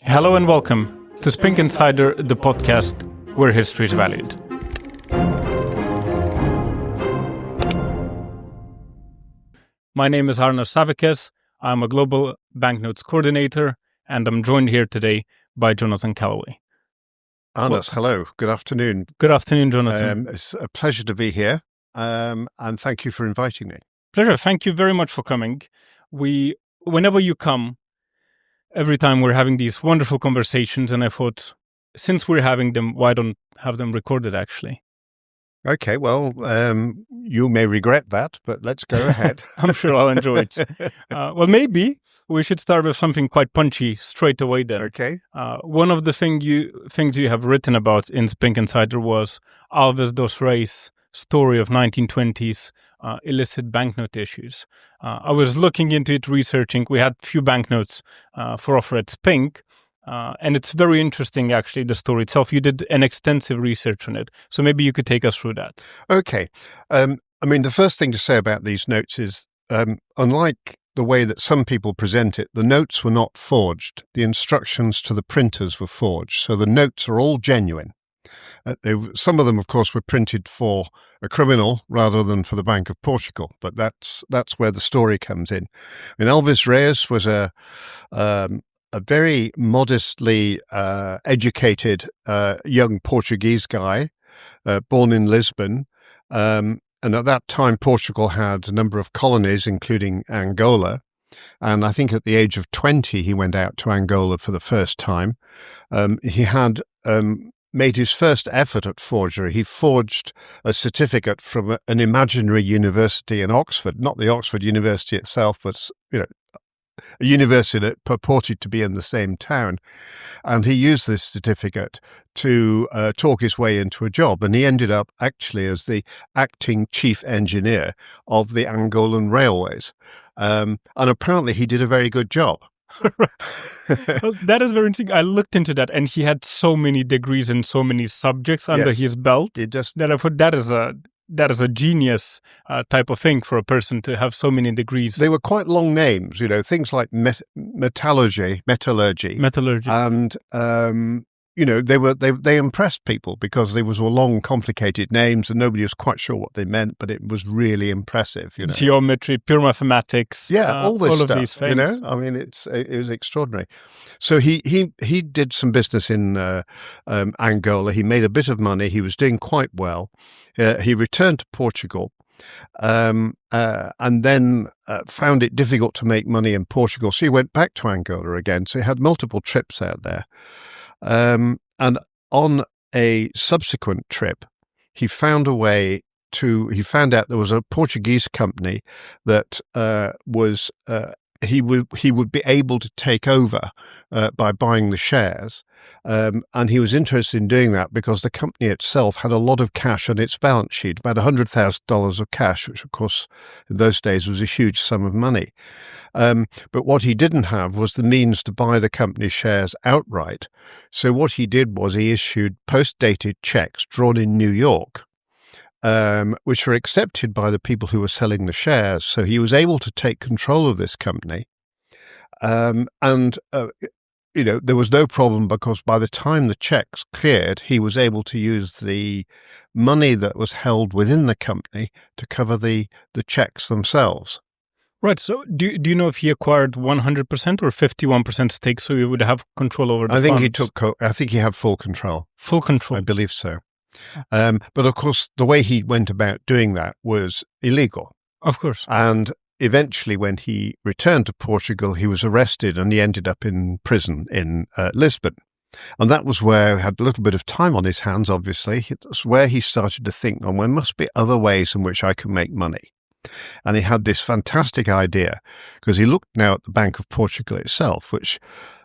Hello and welcome to Spink Insider, the podcast where history is valued. My name is Arnas Savickas. I'm a global banknotes coordinator, and I'm joined here today by Jonathan Calloway. Arnas, hello. Good afternoon. Good afternoon, Jonathan. It's a pleasure to be here, and thank you for inviting me. Pleasure. Thank you very much for coming. Whenever you come, every time we're having these wonderful conversations, and I thought, since we're having them, why don't have them recorded, actually? Okay, well, you may regret that, but let's go ahead. I'm sure I'll enjoy it. Well, maybe we should start with something quite punchy straight away then. Okay. One of the things you have written about in Spink Insider was Alves dos Reis' story of 1920s illicit banknote issues. I was looking into it, researching. We had a few banknotes for offer at Spink, and it's very interesting, actually, the story itself. You did an extensive research on it, so maybe you could take us through that. Okay. The first thing to say about these notes is, unlike the way that some people present it, the notes were not forged. The instructions to the printers were forged, so the notes are all genuine. Some of them, of course, were printed for a criminal rather than for the Bank of Portugal, but that's where the story comes in. Alves Reis was a very modestly educated young Portuguese guy, born in Lisbon, and at that time Portugal had a number of colonies, including Angola. And I think at the age of 20, he went out to Angola for the first time. He had made his first effort at forgery. He forged a certificate from an imaginary university in Oxford, not the Oxford University itself, but a university that purported to be in the same town. And he used this certificate to talk his way into a job. And he ended up actually as the acting chief engineer of the Angolan railways. And apparently he did a very good job. Well, that is very interesting. I looked into that, and he had so many degrees and so many subjects under his belt that I thought that is a genius type of thing for a person to have so many degrees. They were quite long names, things like metallurgy, and they impressed people because they were long, complicated names, and nobody was quite sure what they meant, but it was really impressive. Geometry, pure mathematics, all this stuff. Of these things. It was extraordinary. So he did some business in Angola. He made a bit of money. He was doing quite well. He returned to Portugal. And then found it difficult to make money in Portugal. So he went back to Angola again. So he had multiple trips out there. And on a subsequent trip, he found out there was a Portuguese company that he would be able to take over by buying the shares. And he was interested in doing that because the company itself had a lot of cash on its balance sheet, about $100,000 of cash, which, of course, in those days was a huge sum of money. But what he didn't have was the means to buy the company's shares outright. So what he did was he issued post-dated checks drawn in New York, which were accepted by the people who were selling the shares. So he was able to take control of this company. There was no problem because by the time the checks cleared, he was able to use the money that was held within the company to cover the checks themselves. Right. So do you know if he acquired 100% or 51% stake so he would have control over the funds? I think he had full control. Full control. I believe so. But of course, the way he went about doing that was illegal. Of course. And eventually, when he returned to Portugal, he was arrested and he ended up in prison in Lisbon. And that was where he had a little bit of time on his hands, obviously. That's where he started to think, there must be other ways in which I can make money. And he had this fantastic idea because he looked now at the Bank of Portugal itself, which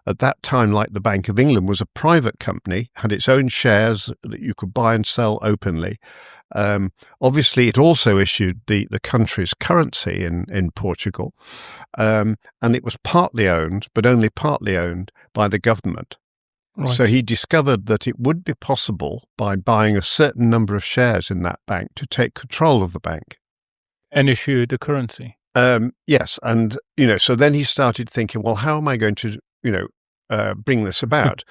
at that time, like the Bank of England, was a private company, had its own shares that you could buy and sell openly. Obviously, it also issued the country's currency in Portugal, and it was partly owned, but only partly owned by the government. Right. So he discovered that it would be possible by buying a certain number of shares in that bank to take control of the bank. And issue the currency. Yes. And, so then he started thinking, well, how am I going to, bring this about.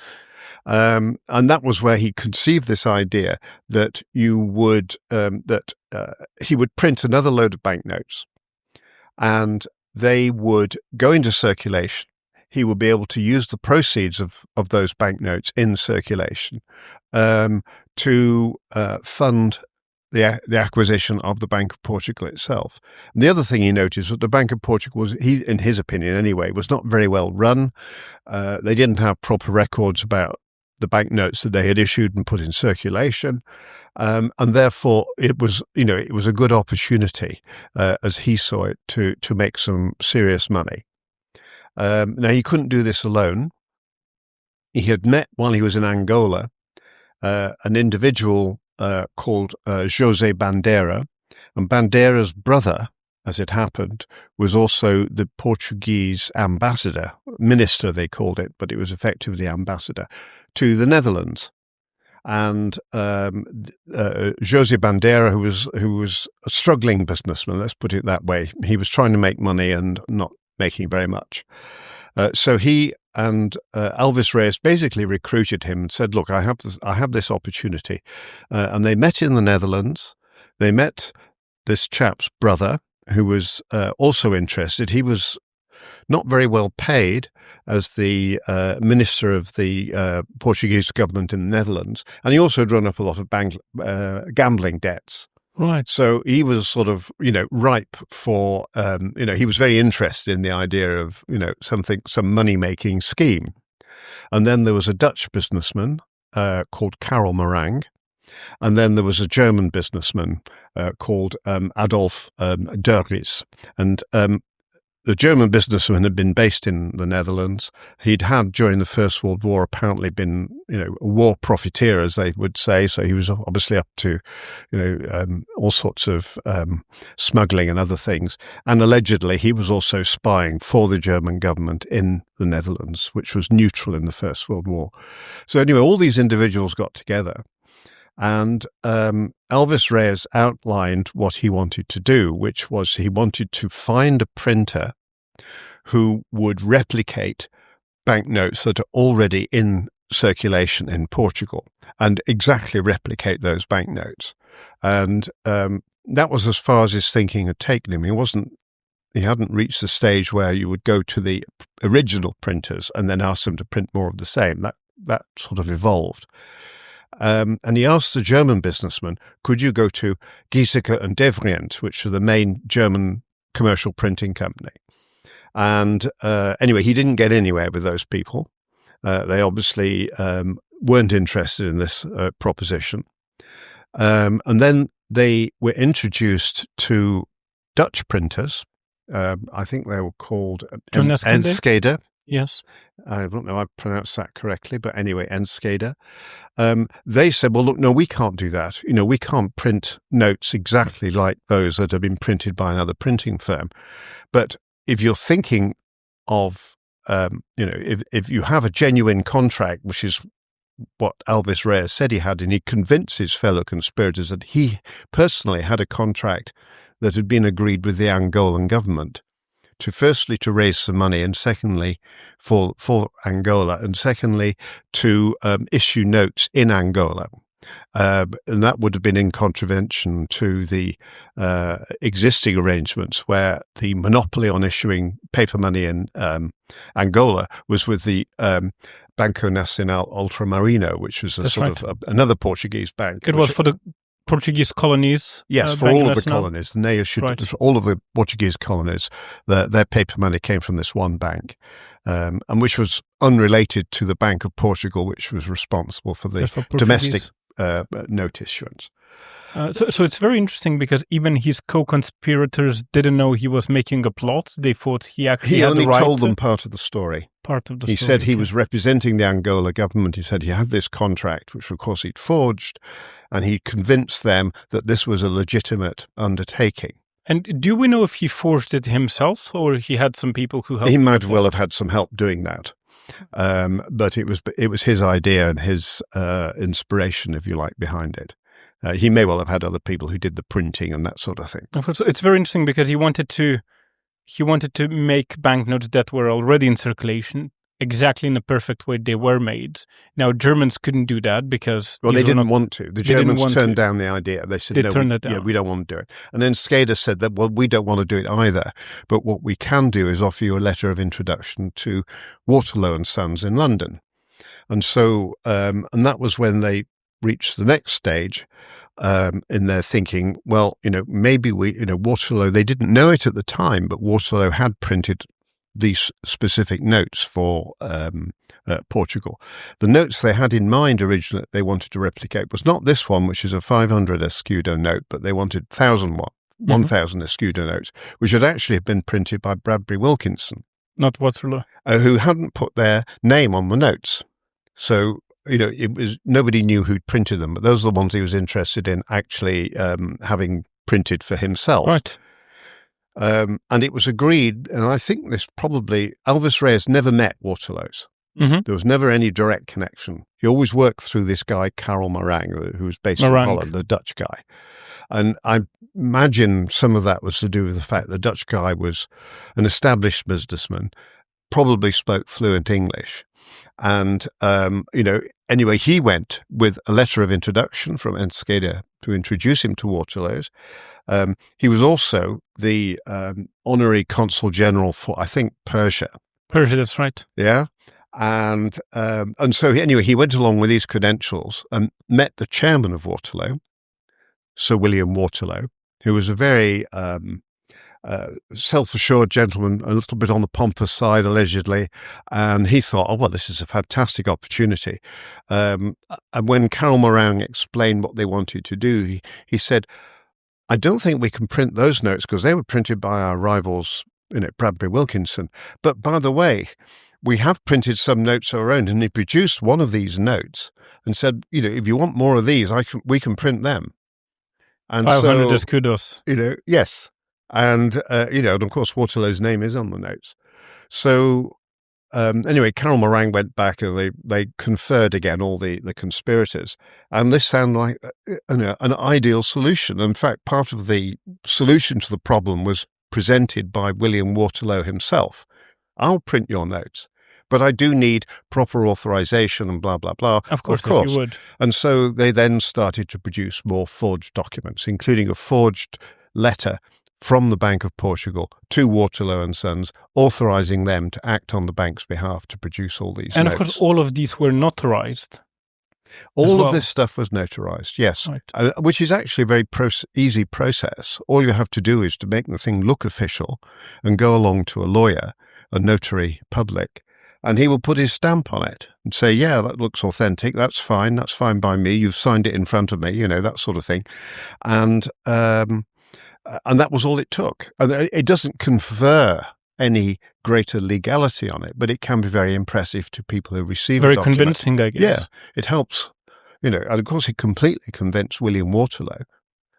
And that was where he conceived this idea that he would print another load of banknotes, and they would go into circulation. He would be able to use the proceeds of those banknotes in circulation to fund the acquisition of the Bank of Portugal itself. And the other thing he noticed was the Bank of Portugal was, in his opinion anyway, was not very well run. They didn't have proper records about the banknotes that they had issued and put in circulation, and therefore it was a good opportunity, as he saw it, to make some serious money. Now, he couldn't do this alone. He had met, while he was in Angola, an individual called José Bandeira, and Bandeira's brother, as it happened, was also the Portuguese ambassador, minister they called it, but it was effectively ambassador, to the Netherlands. And José Bandeira, who was a struggling businessman, let's put it that way, he was trying to make money and not making very much. So he and Alves Reis basically recruited him and said, "Look, I have this opportunity," and they met in the Netherlands. They met this chap's brother, who was also interested. He was not very well paid as the minister of the Portuguese government in the Netherlands, and he also had run up a lot of gambling debts. Right. So he was sort of, ripe for, he was very interested in the idea of, some money-making scheme. And then there was a Dutch businessman called Karel Marang. And then there was a German businessman called Adolf Derries. And the German businessman had been based in the Netherlands. He'd had, during the First World War, apparently been, a war profiteer, as they would say. So he was obviously up to, all sorts of smuggling and other things. And allegedly, he was also spying for the German government in the Netherlands, which was neutral in the First World War. So anyway, all these individuals got together. And Alves Reis outlined what he wanted to do, which was he wanted to find a printer who would replicate banknotes that are already in circulation in Portugal and exactly replicate those banknotes. And that was as far as his thinking had taken him. He hadn't reached the stage where you would go to the original printers and then ask them to print more of the same. That sort of evolved. And he asked the German businessman, could you go to Giesecke and Devrient, which are the main German commercial printing company? And anyway, he didn't get anywhere with those people. They obviously weren't interested in this proposition. And then they were introduced to Dutch printers. I think they were called Enschede. Yes. I don't know if I pronounced that correctly, but anyway, Enschede. They said, well, look, no, we can't do that. We can't print notes exactly like those that have been printed by another printing firm. But if you're thinking of, if you have a genuine contract, which is what Alves Reis said he had, and he convinced his fellow conspirators that he personally had a contract that had been agreed with the Angolan government, firstly to raise some money, and secondly for Angola, and secondly to issue notes in Angola. And that would have been in contravention to the existing arrangements, where the monopoly on issuing paper money in Angola was with the Banco Nacional Ultramarino, which was another Portuguese bank. It was for the Portuguese colonies? Yes, for all of the colonies. And they issued, all of the Portuguese colonies, their paper money came from this one bank, and which was unrelated to the Bank of Portugal, which was responsible for the domestic note issuance. So it's very interesting, because even his co-conspirators didn't know he was making a plot. They thought he actually had the right. He only told them part of the story. He said he was representing the Angola government. He said he had this contract, which of course he'd forged, and he convinced them that this was a legitimate undertaking. And do we know if he forged it himself, or he had some people who helped? He might well have had some help doing that. But it was his idea and his inspiration, if you like, behind it. He may well have had other people who did the printing and that sort of thing. It's very interesting, because he wanted to make banknotes that were already in circulation exactly in the perfect way they were made. Now, Germans couldn't do that because... Well, they didn't want to. The Germans turned down the idea. They said, we don't want to do it. And then Skader said that, well, we don't want to do it either. But what we can do is offer you a letter of introduction to Waterloo and Sons in London. And so, and that was when they reached the next stage in their thinking, well, maybe Waterloo, they didn't know it at the time, but Waterloo had printed these specific notes for Portugal. The notes they had in mind originally they wanted to replicate was not this one, which is a 500 escudo note, but they wanted 1,000 escudo notes, which had actually been printed by Bradbury Wilkinson. Not Waterloo. Who hadn't put their name on the notes. So, it was nobody knew who'd printed them, but those are the ones he was interested in actually having printed for himself. Right. And it was agreed, and I think this probably, Alves Reis never met Waterloo's. Mm-hmm. There was never any direct connection. He always worked through this guy, Karel Marang, who was based in Holland, the Dutch guy. And I imagine some of that was to do with the fact the Dutch guy was an established businessman, probably spoke fluent English. And, anyway, he went with a letter of introduction from Enschede to introduce him to Waterloo's. He was also the honorary consul general for, I think, Persia. Persia, that's right. Yeah. And so he went along with his credentials and met the chairman of Waterloo, Sir William Waterloo, who was a very self-assured gentleman, a little bit on the pompous side, allegedly. And he thought, oh, well, this is a fantastic opportunity. And when Karel Marang explained what they wanted to do, he said, I don't think we can print those notes because they were printed by our rivals, Bradbury Wilkinson. But by the way, we have printed some notes of our own. And he produced one of these notes and said, if you want more of these, we can print them. And 500 escudos. Yes. And, and of course, Waterloo's name is on the notes. So, anyway, Karel Marang went back and they conferred again, all the conspirators. And this sounded like an ideal solution. In fact, part of the solution to the problem was presented by William Waterloo himself. I'll print your notes, but I do need proper authorization and blah, blah, blah. Of course. You would. And so they then started to produce more forged documents, including a forged letter from the Bank of Portugal to Waterloo and Sons, authorizing them to act on the bank's behalf to produce all these and notes. Of course, all of these were notarized. All of this stuff was notarized, yes, right. Which is actually a very easy process. All you have to do is to make the thing look official and go along to a lawyer, a notary public, and he will put his stamp on it and say, yeah, that looks authentic, that's fine by me, you've signed it in front of me, that sort of thing. And that was all it took. And it doesn't confer any greater legality on it, but it can be very impressive to people who receive very a document. Convincing, I guess. Yeah, it helps. And of course, he completely convinced William Waterloo.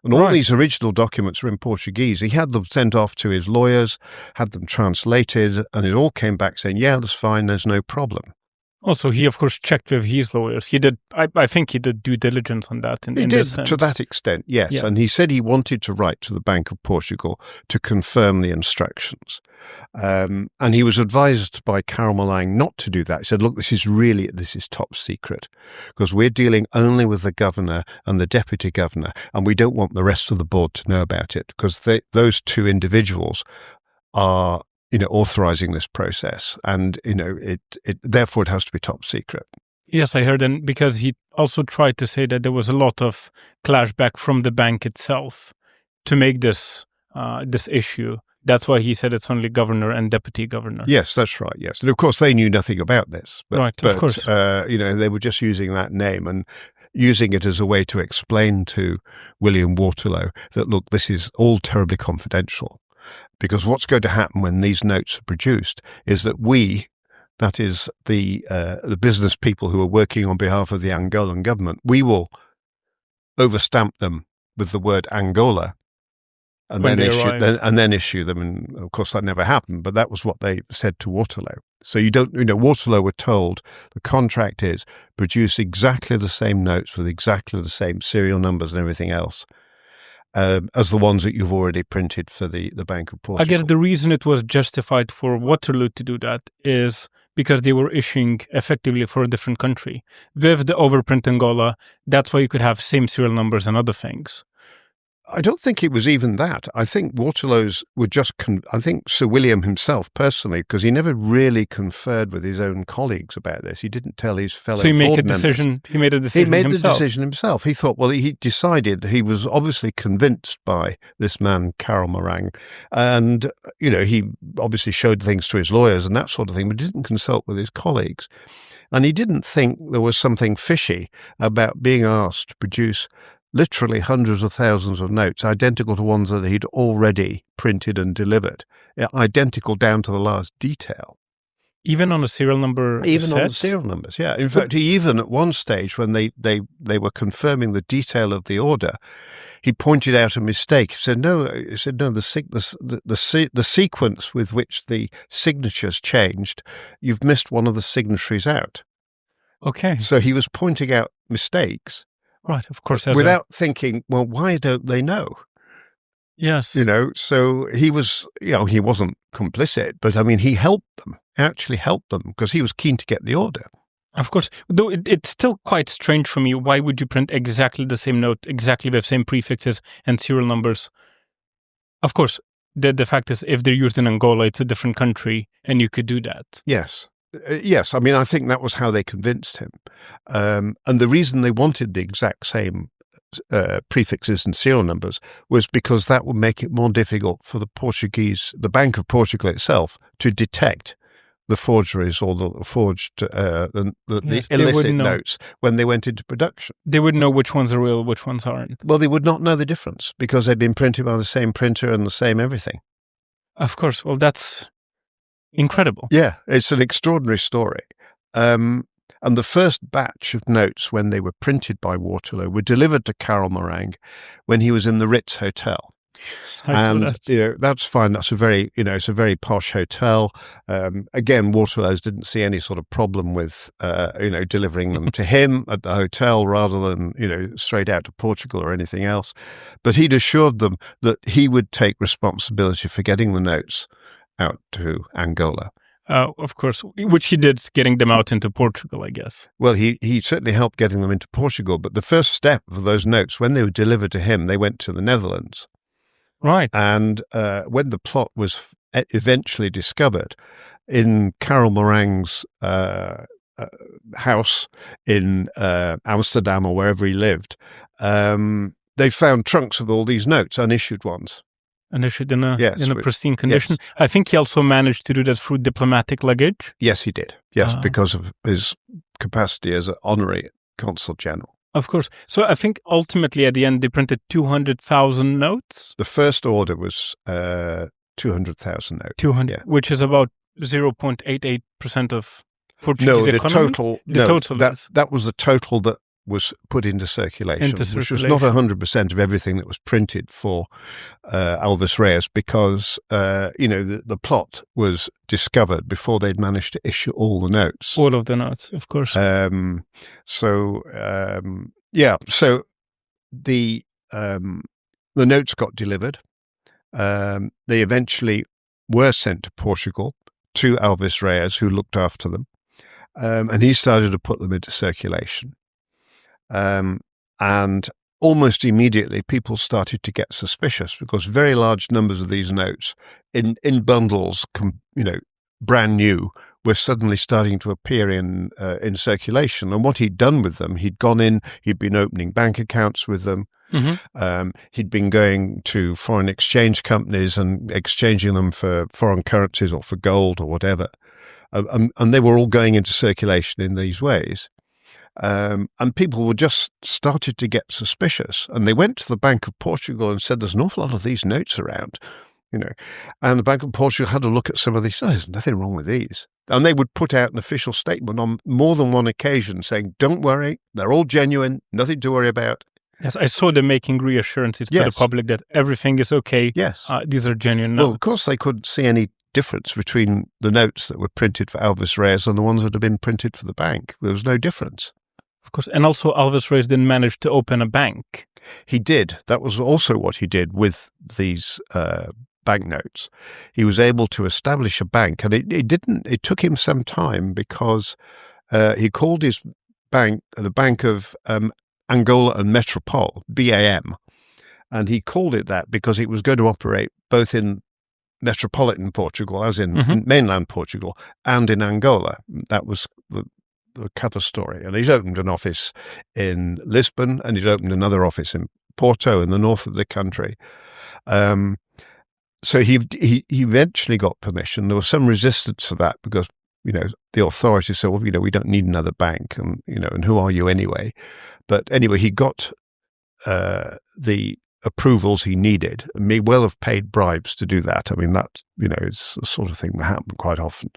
And all these original documents were in Portuguese. He had them sent off to his lawyers, had them translated, and it all came back saying, yeah, that's fine, there's no problem. Also, he, of course, checked with his lawyers. He did. I think he did due diligence on that. He did, to that extent, yes. Yeah. And he said he wanted to write to the Bank of Portugal to confirm the instructions. And he was advised by Karel Marang not to do that. He said, look, this is top secret, because we're dealing only with the governor and the deputy governor, and we don't want the rest of the board to know about it, because those two individuals are authorizing this process, and therefore it has to be top secret. Yes, I heard, and because he also tried to say that there was a lot of clashback from the bank itself to make this issue. That's why he said it's only governor and deputy governor. Yes, that's right. Yes, and of course they knew nothing about this. Right, of course. They were just using that name and using it as a way to explain to William Waterloo that, look, this is all terribly confidential. Because what's going to happen when these notes are produced is that that is the business people who are working on behalf of the Angolan government, we will overstamp them with the word Angola and then issue them. And of course that never happened, but that was what they said to Waterloo. So Waterloo were told the contract is produce exactly the same notes with exactly the same serial numbers and everything else. As the ones that you've already printed for the Bank of Portugal. I guess the reason it was justified for Waterloo to do that is because they were issuing effectively for a different country. With the overprint Angola, that's why you could have same serial numbers and other things. I don't think it was even that. I think Waterloo's were just, I think Sir William himself personally, because he never really conferred with his own colleagues about this. He didn't tell his fellow So he made board a decision. members. He made a decision. He made himself. the decision himself. He thought, well, he decided, he was obviously convinced by this man, Carol Morang. And, he obviously showed things to his lawyers and that sort of thing, but didn't consult with his colleagues. And he didn't think there was something fishy about being asked to produce literally hundreds of thousands of notes, identical to ones that he'd already printed and delivered, identical down to the last detail. Even on a serial number Even set? on the serial numbers, yeah. In fact, he even at one stage, when they were confirming the detail of the order, he pointed out a mistake. He said, no, the sequence with which the signatures changed, you've missed one of the signatories out. Okay. So he was pointing out mistakes. Right, of course. Without thinking, well, why don't they know? Yes. So he was, he wasn't complicit, but I mean, he helped them, actually helped them, because he was keen to get the order. Of course. Though it's still quite strange for me. Why would you print exactly the same note, exactly the same prefixes and serial numbers? Of course, the fact is, if they're used in Angola, it's a different country, and you could do that. Yes. Yes, I mean, I think that was how they convinced him. And the reason they wanted the exact same prefixes and serial numbers was because that would make it more difficult for the Bank of Portugal itself, to detect the forgeries or the forged, the illicit notes when they went into production. They would know which ones are real, which ones aren't. Well, they would not know the difference because they'd been printed by the same printer and the same everything. Of course. Well, that's incredible. Yeah, it's an extraordinary story. And the first batch of notes, when they were printed by Waterloo, were delivered to Carol Morang when he was in the Ritz Hotel. And that's fine. That's it's a very posh hotel. Again, Waterloo's didn't see any sort of problem with delivering them to him at the hotel rather than straight out to Portugal or anything else. But he'd assured them that he would take responsibility for getting the notes out to Angola. Of course, which he did, getting them out into Portugal, I guess. Well, he certainly helped getting them into Portugal, but the first step of those notes, when they were delivered to him, they went to the Netherlands. Right. And when the plot was eventually discovered in Carol Morang's house in Amsterdam or wherever he lived, they found trunks of all these notes, unissued ones. And issued in a pristine condition. Yes. I think he also managed to do that through diplomatic luggage. Yes, he did. Yes, because of his capacity as an honorary consul general. Of course. So I think ultimately at the end they printed 200,000 notes. The first order was 200,000 notes. 200, which is about 0.88% of Portuguese economy. That was the total that was put into circulation, which was not 100% of everything that was printed for Alves Reis, because the plot was discovered before they'd managed to issue all the notes. All of the notes, of course. So the notes got delivered. They eventually were sent to Portugal to Alves Reis, who looked after them, and he started to put them into circulation. And almost immediately people started to get suspicious because very large numbers of these notes in bundles, brand new, were suddenly starting to appear in circulation. And what he'd done with them, he'd been opening bank accounts with them. Mm-hmm. He'd been going to foreign exchange companies and exchanging them for foreign currencies or for gold or whatever. And they were all going into circulation in these ways. And people were just started to get suspicious, and they went to the Bank of Portugal and said, "There's an awful lot of these notes around, And the Bank of Portugal had to look at some of these. Oh, there's nothing wrong with these, and they would put out an official statement on more than one occasion saying, "Don't worry, they're all genuine, nothing to worry about." Yes, I saw them making reassurances to the public that everything is okay. Yes, these are genuine notes. Well, of course, they couldn't see any difference between the notes that were printed for Alves Reis and the ones that had been printed for the bank. There was no difference. Of course. And also Alves Reis didn't manage to open a bank. He did. That was also what he did with these banknotes, he was able to establish a bank. And it took him some time because he called his bank the Bank of Angola and Metropole, BAM. And he called it that because it was going to operate both in metropolitan Portugal, as in mainland Portugal, and in Angola. That was the cover story. And he's opened an office in Lisbon, and he's opened another office in Porto in the north of the country. So he eventually got permission. There was some resistance to that because, the authorities said, well, we don't need another bank, and, and who are you anyway? But anyway, he got the approvals he needed, and may well have paid bribes to do that. I mean, that, is the sort of thing that happened quite often.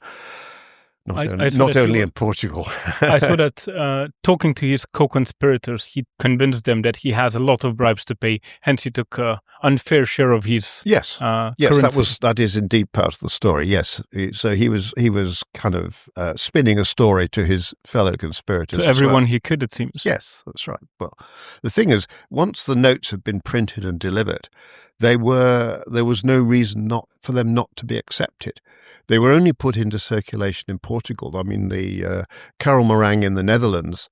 Not only in Portugal. I saw that talking to his co-conspirators, he convinced them that he has a lot of bribes to pay. Hence, he took an unfair share of his currency. That is indeed part of the story. Yes, so he was kind of spinning a story to his fellow conspirators. To everyone he could, it seems. Yes, that's right. Well, the thing is, once the notes had been printed and delivered, there was no reason for them not to be accepted. They were only put into circulation in Portugal. I mean, the Karel Marang in the Netherlands,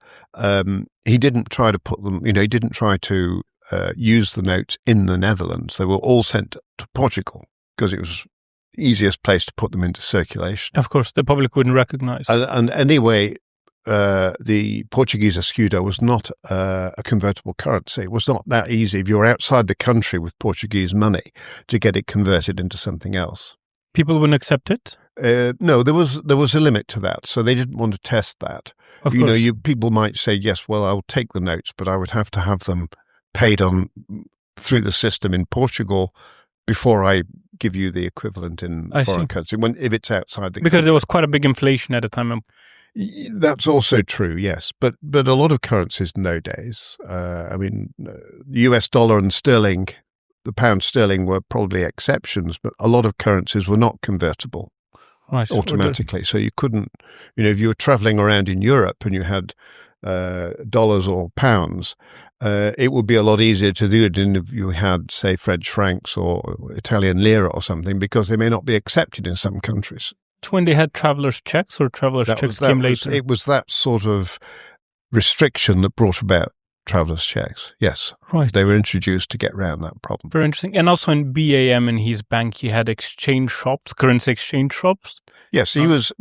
he didn't try to put them, he didn't try to use the notes in the Netherlands. They were all sent to Portugal because it was the easiest place to put them into circulation. Of course, the public wouldn't recognize. And anyway, the Portuguese escudo was not a convertible currency. It was not that easy if you were outside the country with Portuguese money to get it converted into something else. People wouldn't accept it? No, there was a limit to that, so they didn't want to test that. Of course. People might say, yes, well, I'll take the notes, but I would have to have them paid on through the system in Portugal before I give you the equivalent in foreign currency, if it's outside the country. Because there was quite a big inflation at the time. That's also true, yes. But a lot of currencies nowadays, the US dollar and sterling, the pound sterling were probably exceptions, but a lot of currencies were not convertible automatically. So you couldn't, if you were traveling around in Europe and you had dollars or pounds, it would be a lot easier to do it than if you had, say, French francs or Italian lira or something, because they may not be accepted in some countries. When they had travelers' checks, or travelers' checks came later? It was that sort of restriction that brought about travelers' checks. Yes, right. They were introduced to get around that problem. Very interesting. And also in BAM, in his bank, he had exchange shops, currency exchange shops. Yes, he was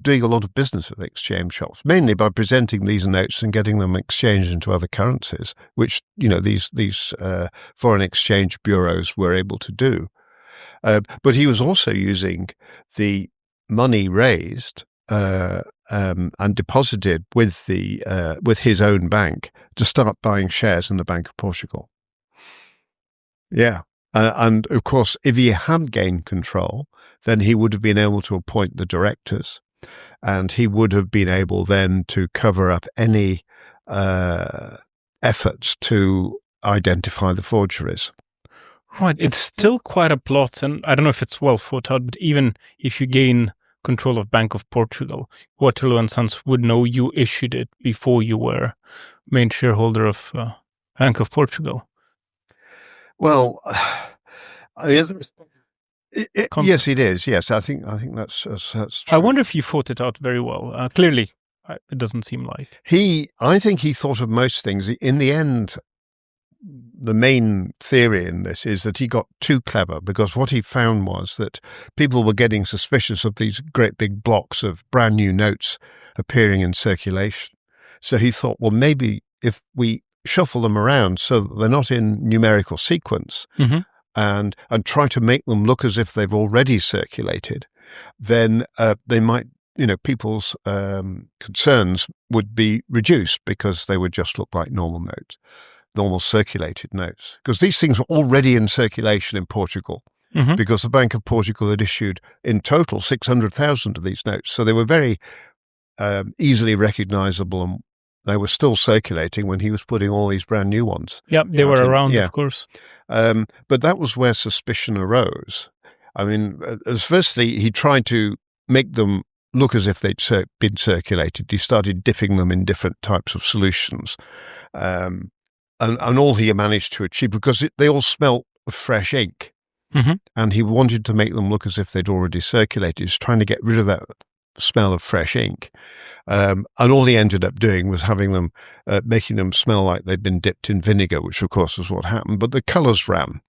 doing a lot of business with exchange shops, mainly by presenting these notes and getting them exchanged into other currencies, which these foreign exchange bureaus were able to do. But he was also using the money raised and deposited with his own bank to start buying shares in the Bank of Portugal. Yeah. And of course, if he had gained control, then he would have been able to appoint the directors, and he would have been able then to cover up any efforts to identify the forgeries. Right. It's still quite a plot, and I don't know if it's well thought out, but even if you gain control of Bank of Portugal, Waterloo & Sons would know you issued it before you were main shareholder of Bank of Portugal. Well, yes, it is. Yes, I think that's true. I wonder if he thought it out very well. Clearly, it doesn't seem like. I think he thought of most things. In the end, the main theory in this is that he got too clever, because what he found was that people were getting suspicious of these great big blocks of brand new notes appearing in circulation. So he thought, well, maybe if we shuffle them around so that they're not in numerical sequence, and try to make them look as if they've already circulated, then they might, people's concerns would be reduced, because they would just look like normal circulated notes. Because these things were already in circulation in Portugal, because the Bank of Portugal had issued in total 600,000 of these notes. So they were very easily recognizable, and they were still circulating when he was putting all these brand new ones. Yeah, they were around, of course. But that was where suspicion arose. I mean, firstly, he tried to make them look as if they'd been circulated. He started dipping them in different types of solutions. And all he managed to achieve, because they all smelt of fresh ink. and he wanted to make them look as if they'd already circulated. He was trying to get rid of that smell of fresh ink. And all he ended up doing was having them, making them smell like they'd been dipped in vinegar, which of course was what happened. But the colours ran.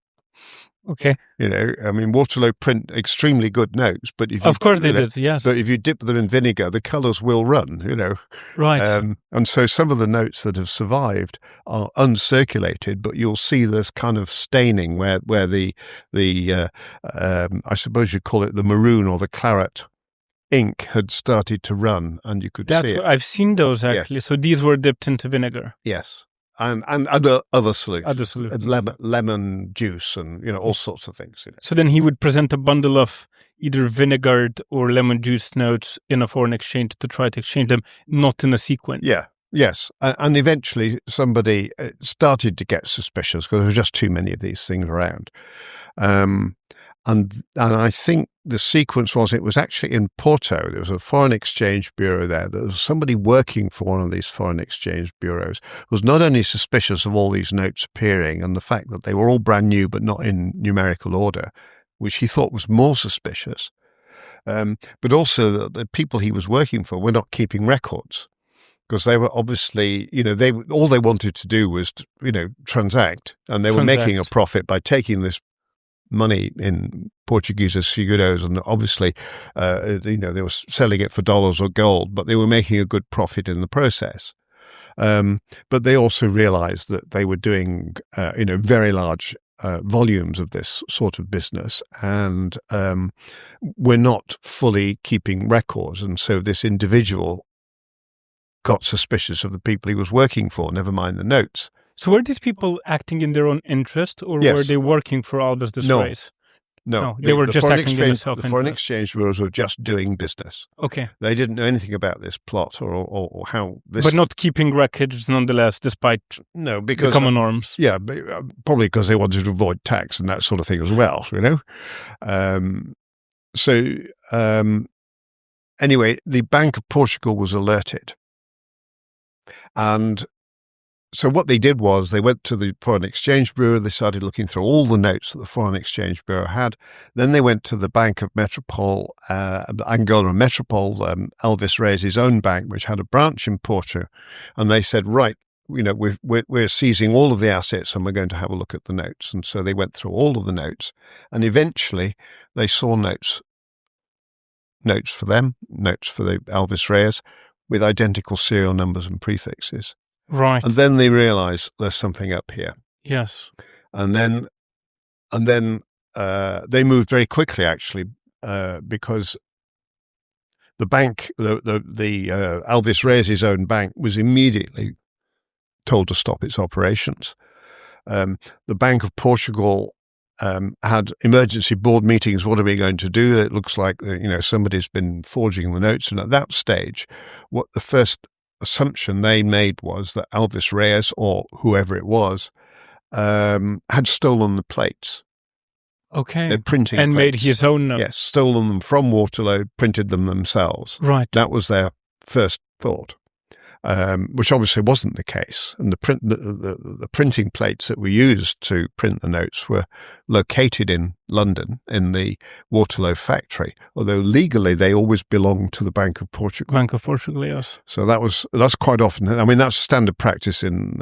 Okay. Waterloo print extremely good notes, but if of course they did, yes. But if you dip them in vinegar, the colours will run. Right. And so some of the notes that have survived are uncirculated, but you'll see this kind of staining where the I suppose you'd call it the maroon or the claret ink had started to run, and you could see it. I've seen those actually. Yes. So these were dipped into vinegar. Yes. And other solutions, lemon juice, and all sorts of things. So then he would present a bundle of either vinegared or lemon juice notes in a foreign exchange to try to exchange them, not in a sequence. Yeah, yes, and eventually somebody started to get suspicious because there were just too many of these things around. And I think the sequence it was actually in Porto. There was a foreign exchange bureau there. There was somebody working for one of these foreign exchange bureaus who was not only suspicious of all these notes appearing and the fact that they were all brand new but not in numerical order, which he thought was more suspicious, but also that the people he was working for were not keeping records. Because they were obviously, all they wanted to do was, transact, and they were making a profit by taking this money in Portuguese as seguros, and obviously, they were selling it for dollars or gold, but they were making a good profit in the process. But they also realized that they were doing, very large volumes of this sort of business, and were not fully keeping records. And so this individual got suspicious of the people he was working for, never mind the notes. So were these people acting in their own interest, or were they working for Alves dos Reis? No, they were just acting in their self-interest. The foreign exchange bureaus were just doing business. Okay. They didn't know anything about this plot or how this... But not keeping records nonetheless, despite because the common norms. Yeah, probably because they wanted to avoid tax and that sort of thing as well, Anyway, the Bank of Portugal was alerted. And so what they did was they went to the Foreign Exchange Bureau, they started looking through all the notes that the Foreign Exchange Bureau had. Then they went to the Bank of Metropole, Angola Metropole, Alves Reis' own bank, which had a branch in Porto. And they said, right, we're seizing all of the assets and we're going to have a look at the notes. And so they went through all of the notes. And eventually they saw notes for them, notes for the Alves Reis, with identical serial numbers and prefixes. Right. And then they realize there's something up here. Yes. And then they moved very quickly, actually, because the bank, the Alves Reis' own bank, was immediately told to stop its operations. The Bank of Portugal had emergency board meetings. What are we going to do? It looks like somebody's been forging the notes. And at that stage, what the first assumption they made was that Alves Reis, or whoever it was, had stolen the plates. Okay. They're printing and plates. Made his own notes. Yes, stolen them from Waterloo, printed them themselves. Right. That was their first thought, which obviously wasn't the case. And the printing plates that were used to print the notes were located in London in the Waterloo factory, although legally they always belonged to the Bank of Portugal. Bank of Portugal, yes. So that's quite often. I mean, that's standard practice in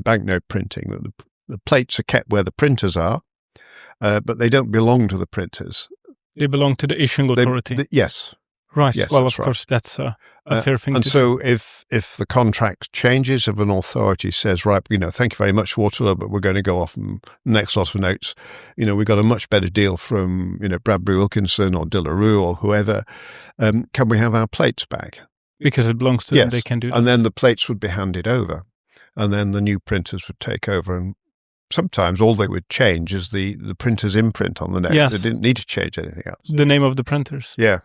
banknote printing, that the plates are kept where the printers are, but they don't belong to the printers. They belong to the issuing authority. Yes. Right. Yes, well, of course, that's a fair thing to do. And so if the contract changes, if an authority says, right, thank you very much, Waterloo, but we're going to go off and next lot of notes, we got a much better deal from, Bradbury Wilkinson or De La Rue or whoever, can we have our plates back? Because it belongs to them, they can do that. And then the plates would be handed over, and then the new printers would take over, and sometimes all they would change is the printer's imprint on the note. Yes. They didn't need to change anything else. The name of the printers. Yeah.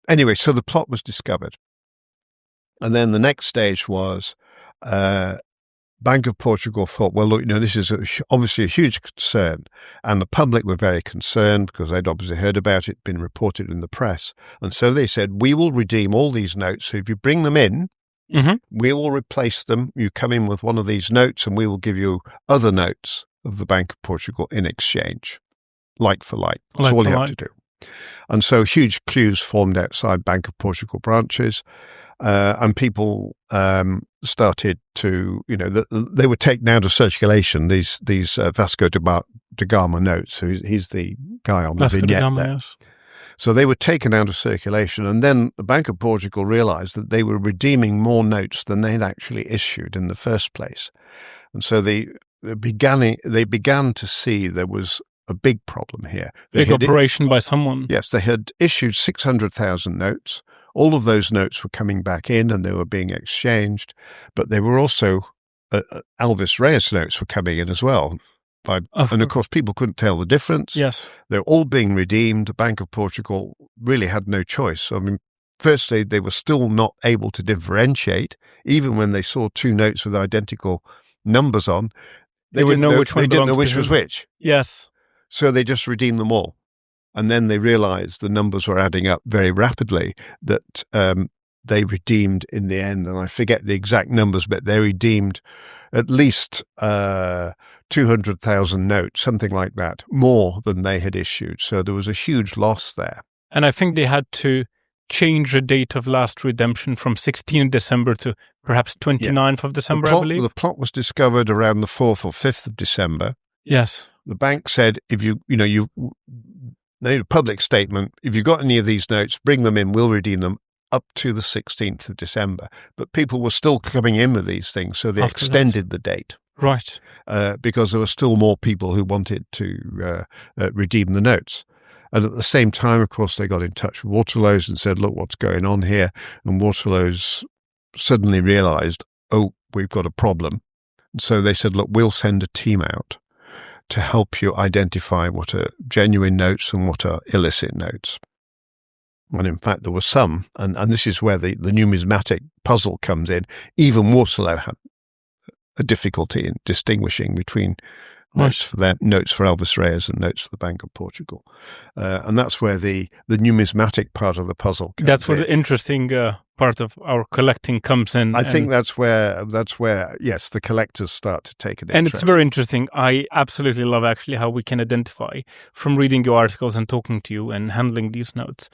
Anyway, so the plot was discovered. And then the next stage was Bank of Portugal thought, well, look, this is obviously a huge concern. And the public were very concerned because they'd obviously heard about it, been reported in the press. And so they said, we will redeem all these notes. So if you bring them in, we will replace them. You come in with one of these notes and we will give you other notes of the Bank of Portugal in exchange, like for like. That's Like all for you have like. to do. And so huge queues formed outside Bank of Portugal branches, and people started to, they were taken out of circulation, these Vasco da Gama notes. So he's the guy on the Vasco da vignette Gama, there. yes. So they were taken out of circulation, and then the Bank of Portugal realized that they were redeeming more notes than they had actually issued in the first place. And so they began to see there was a big problem here. Big operation by someone. Yes, they had issued 600,000 notes. All of those notes were coming back in and they were being exchanged, but they were also, Alves Reis notes were coming in as well. And of course, people couldn't tell the difference. Yes. They're all being redeemed. The Bank of Portugal really had no choice. I mean, firstly, they were still not able to differentiate, even when they saw two notes with identical numbers on. They didn't know which one They didn't know belongs which to was who. which. Yes. So they just redeemed them all. And then they realized the numbers were adding up very rapidly, that they redeemed in the end, and I forget the exact numbers, but they redeemed at least 200,000 notes, something like that, more than they had issued. So there was a huge loss there. And I think they had to change the date of last redemption from 16th December to perhaps 29th of December, I believe. The plot was discovered around the 4th or 5th of December. Yes. The bank said, if you made a public statement, if you've got any of these notes, bring them in, we'll redeem them up to the 16th of December. But people were still coming in with these things, so they extended the date. Right. Because there were still more people who wanted to redeem the notes. And at the same time, of course, they got in touch with Waterloo's and said, look, what's going on here? And Waterloo's suddenly realized, oh, we've got a problem. And so they said, look, we'll send a team out to help you identify what are genuine notes and what are illicit notes. And in fact, there were some, and this is where the numismatic puzzle comes in. Even Waterloo had a difficulty in distinguishing between notes for Alves Reis and notes for the Bank of Portugal. And that's where the numismatic part of the puzzle comes in. That's where the interesting part of our collecting comes in. I think that's where, yes, the collectors start to take an interest. And it's very interesting. I absolutely love actually how we can identify from reading your articles and talking to you and handling these notes.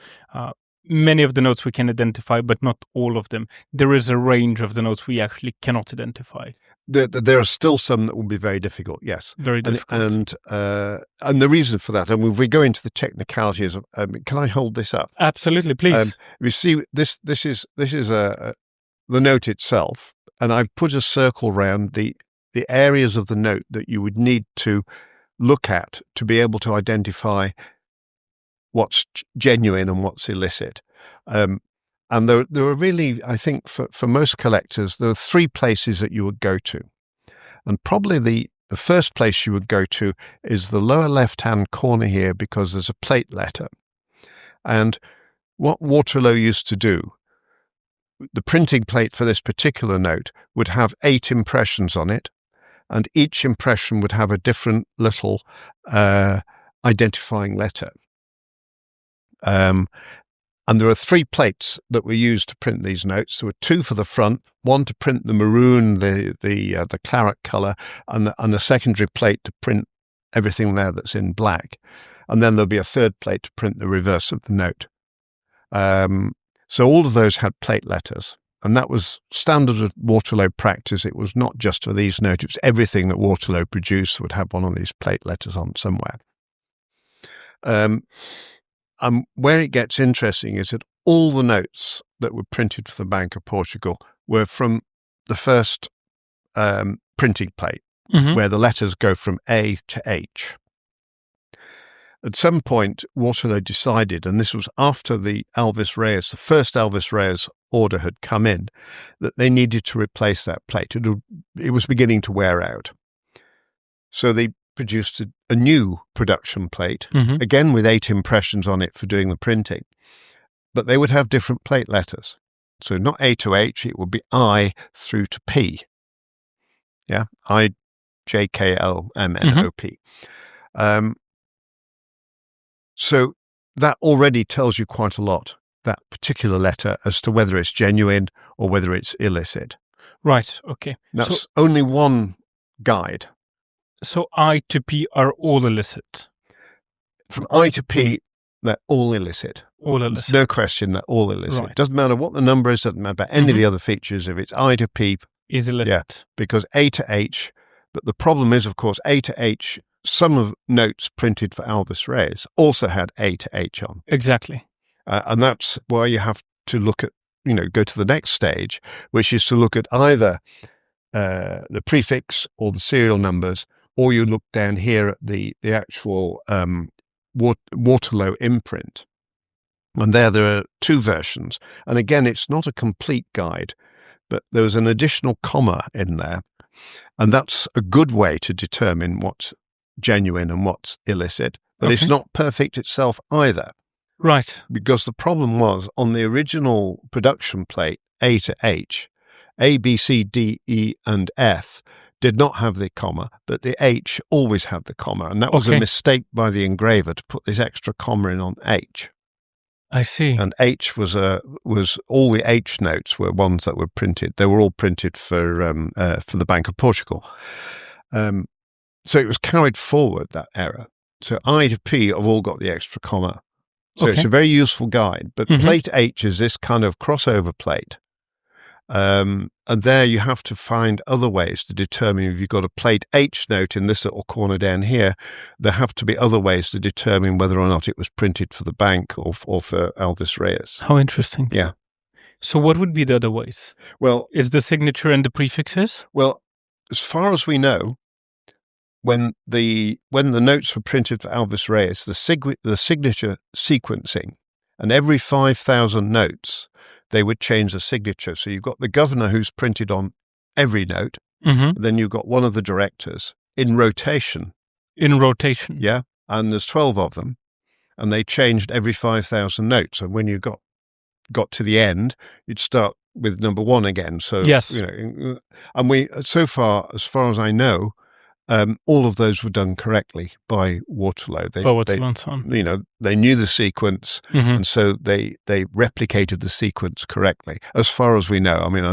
Many of the notes we can identify, but not all of them. There is a range of the notes we actually cannot identify. There are still some that will be very difficult, yes. Very difficult. And the reason for that, and if we go into the technicalities, can I hold this up? Absolutely, please. You see, this is the note itself, and I've put a circle around the areas of the note that you would need to look at to be able to identify what's genuine and what's illicit. And there are really, I think, for most collectors, there are three places that you would go to. And probably the first place you would go to is the lower left-hand corner here, because there's a plate letter. And what Waterloo used to do, the printing plate for this particular note would have 8 impressions on it, and each impression would have a different little identifying letter. And there are 3 plates that were used to print these notes. There were 2 for the front, one to print the maroon, the claret colour, and a secondary plate to print everything there that's in black. And then there'll be a third plate to print the reverse of the note. So all of those had plate letters, and that was standard Waterloo practice. It was not just for these notes. It was everything that Waterloo produced would have one of these plate letters on somewhere. Where it gets interesting is that all the notes that were printed for the Bank of Portugal were from the first printing plate, where the letters go from A to H. At some point, Waterloo decided, and this was after the first Alves Reis order had come in, that they needed to replace that plate. It was beginning to wear out. So they produced a new production plate, again with 8 impressions on it for doing the printing, but they would have different plate letters. So not A to H, it would be I through to P. Yeah, I, J, K, L, M, N, O, P. So that already tells you quite a lot, that particular letter, as to whether it's genuine or whether it's illicit. Right, okay. That's only one guide. So I to P are all illicit. From I to P, they're all illicit. All There's illicit. no question, they're all illicit. Right. Doesn't matter what the number is, doesn't matter about any of the other features. If it's I to P, Is illicit. yeah, because A to H, but the problem is, of course, A to H, some of notes printed for Alvis Reis also had A to H on. Exactly. And that's why you have to look at, go to the next stage, which is to look at either the prefix or the serial numbers, or you look down here at the actual Waterloo imprint. And there are two versions. And again, it's not a complete guide, but there's an additional comma in there. And that's a good way to determine what's genuine and what's illicit. But it's not perfect itself either. Right. Because the problem was on the original production plate, A to H, A, B, C, D, E, and F did not have the comma, but the H always had the comma. And that was a mistake by the engraver to put this extra comma in on H. I see. And H was all the H notes were ones that were printed. They were all printed for the Bank of Portugal. So it was carried forward, that error. So I to P have all got the extra comma. So it's a very useful guide. But plate H is this kind of crossover plate. And there you have to find other ways to determine if you've got a plate H note in this little corner down here. There have to be other ways to determine whether or not it was printed for the bank or for Alvis Reis. How interesting. Yeah. So what would be the other ways? Well, is the signature and the prefixes? Well, as far as we know, when the notes were printed for Alvis Reis, the signature sequencing, and every 5,000 notes, they would change the signature. So you've got the governor who's printed on every note. Then you've got one of the directors in rotation. In rotation. Yeah. And there's 12 of them. And they changed every 5,000 notes. And when you got to the end, you'd start with number one again. So, yes. And so far, as far as I know, all of those were done correctly by Waterloo. They knew the sequence, and so they replicated the sequence correctly, as far as we know. I mean,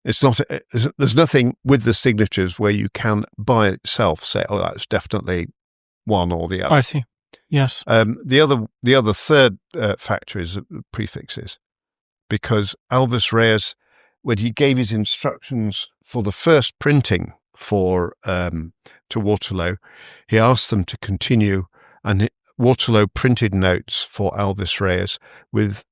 it's not. There's nothing with the signatures where you can by itself say, "Oh, that's definitely one or the other." I see. Yes. The other third factor is prefixes, because Alvis Reis, when he gave his instructions for the first printing to Waterloo, he asked them to continue, and Waterloo printed notes for Alvis Reis with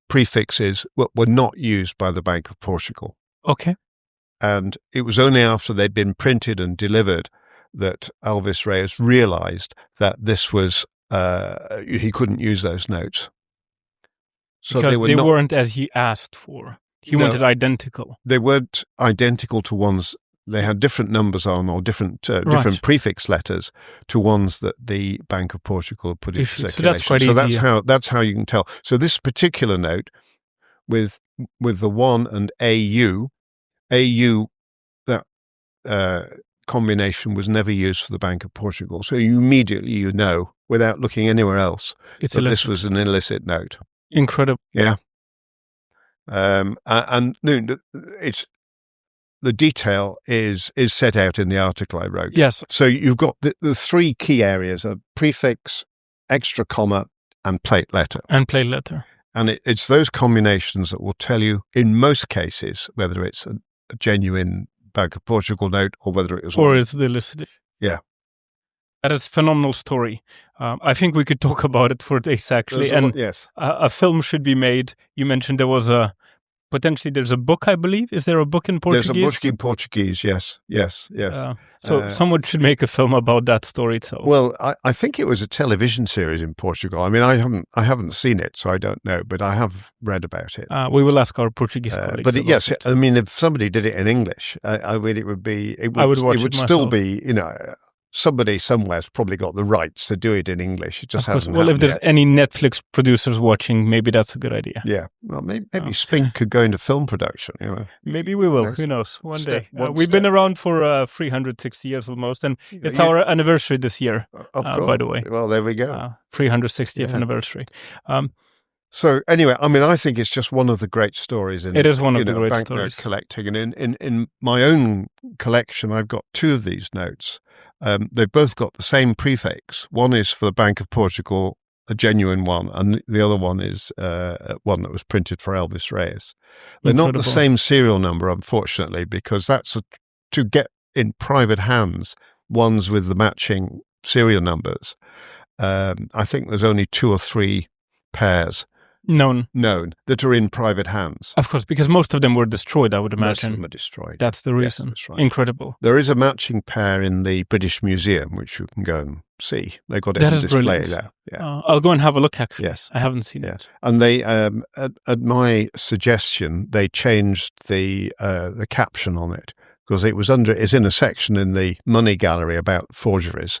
prefixes that were not used by the Bank of Portugal. Okay. And it was only after they'd been printed and delivered that Alvis Reis realized that this was, he couldn't use those notes. So because they weren't as he asked for. He wanted identical. They weren't identical to ones. They had different numbers on, or different prefix letters to ones that the Bank of Portugal put into circulation. So that's quite easy. So that's how you can tell. So this particular note with the 1 and AU, that combination was never used for the Bank of Portugal. So you immediately know, without looking anywhere else, that this was an illicit note. Incredible. Yeah. And it's the detail is set out in the article I wrote. Yes. So you've got the three key areas of prefix, extra comma, and plate letter. And it's those combinations that will tell you, in most cases, whether it's a genuine Bank of Portugal note or whether it was it's the illicit. Yeah. That is a phenomenal story. I think we could talk about it for days, actually. Yes. A film should be made. You mentioned there's a book, I believe. Is there a book in Portuguese? There's a book in Portuguese, yes. So someone should make a film about that story itself. Well, I think it was a television series in Portugal. I mean, I haven't seen it, so I don't know, but I have read about it. We will ask our Portuguese colleagues. But yes, it. I mean, if somebody did it in English, I mean, it would still be, somebody somewhere's probably got the rights to do it in English. It just hasn't happened if there's any Netflix producers watching, maybe that's a good idea. Yeah. Well, maybe Spink could go into film production. Maybe we will. Who knows? One day. We've been around for 360 years almost, and it's our anniversary this year, of course. by the way. Well, there we go. 360th anniversary. So anyway, I mean, I think it's just one of the great stories in It is one of the great banknote stories. collecting. And in my own collection, I've got two of these notes. They've both got the same prefix. One is for the Bank of Portugal, a genuine one, and the other one is one that was printed for Elvis Reyes. They're not the same serial number, unfortunately, because that's to get in private hands ones with the matching serial numbers. I think there's only 2 or 3 pairs known that are in private hands. Of course, because most of them were destroyed, I would imagine. Most of them are destroyed. That's the reason. Yes, that's right. Incredible. There is a matching pair in the British Museum, which you can go and see. They got it on display there. Yeah. I'll go and have a look, actually. Yes. I haven't seen it. And they, at my suggestion, they changed the caption on it, because it's in a section in the Money Gallery about forgeries.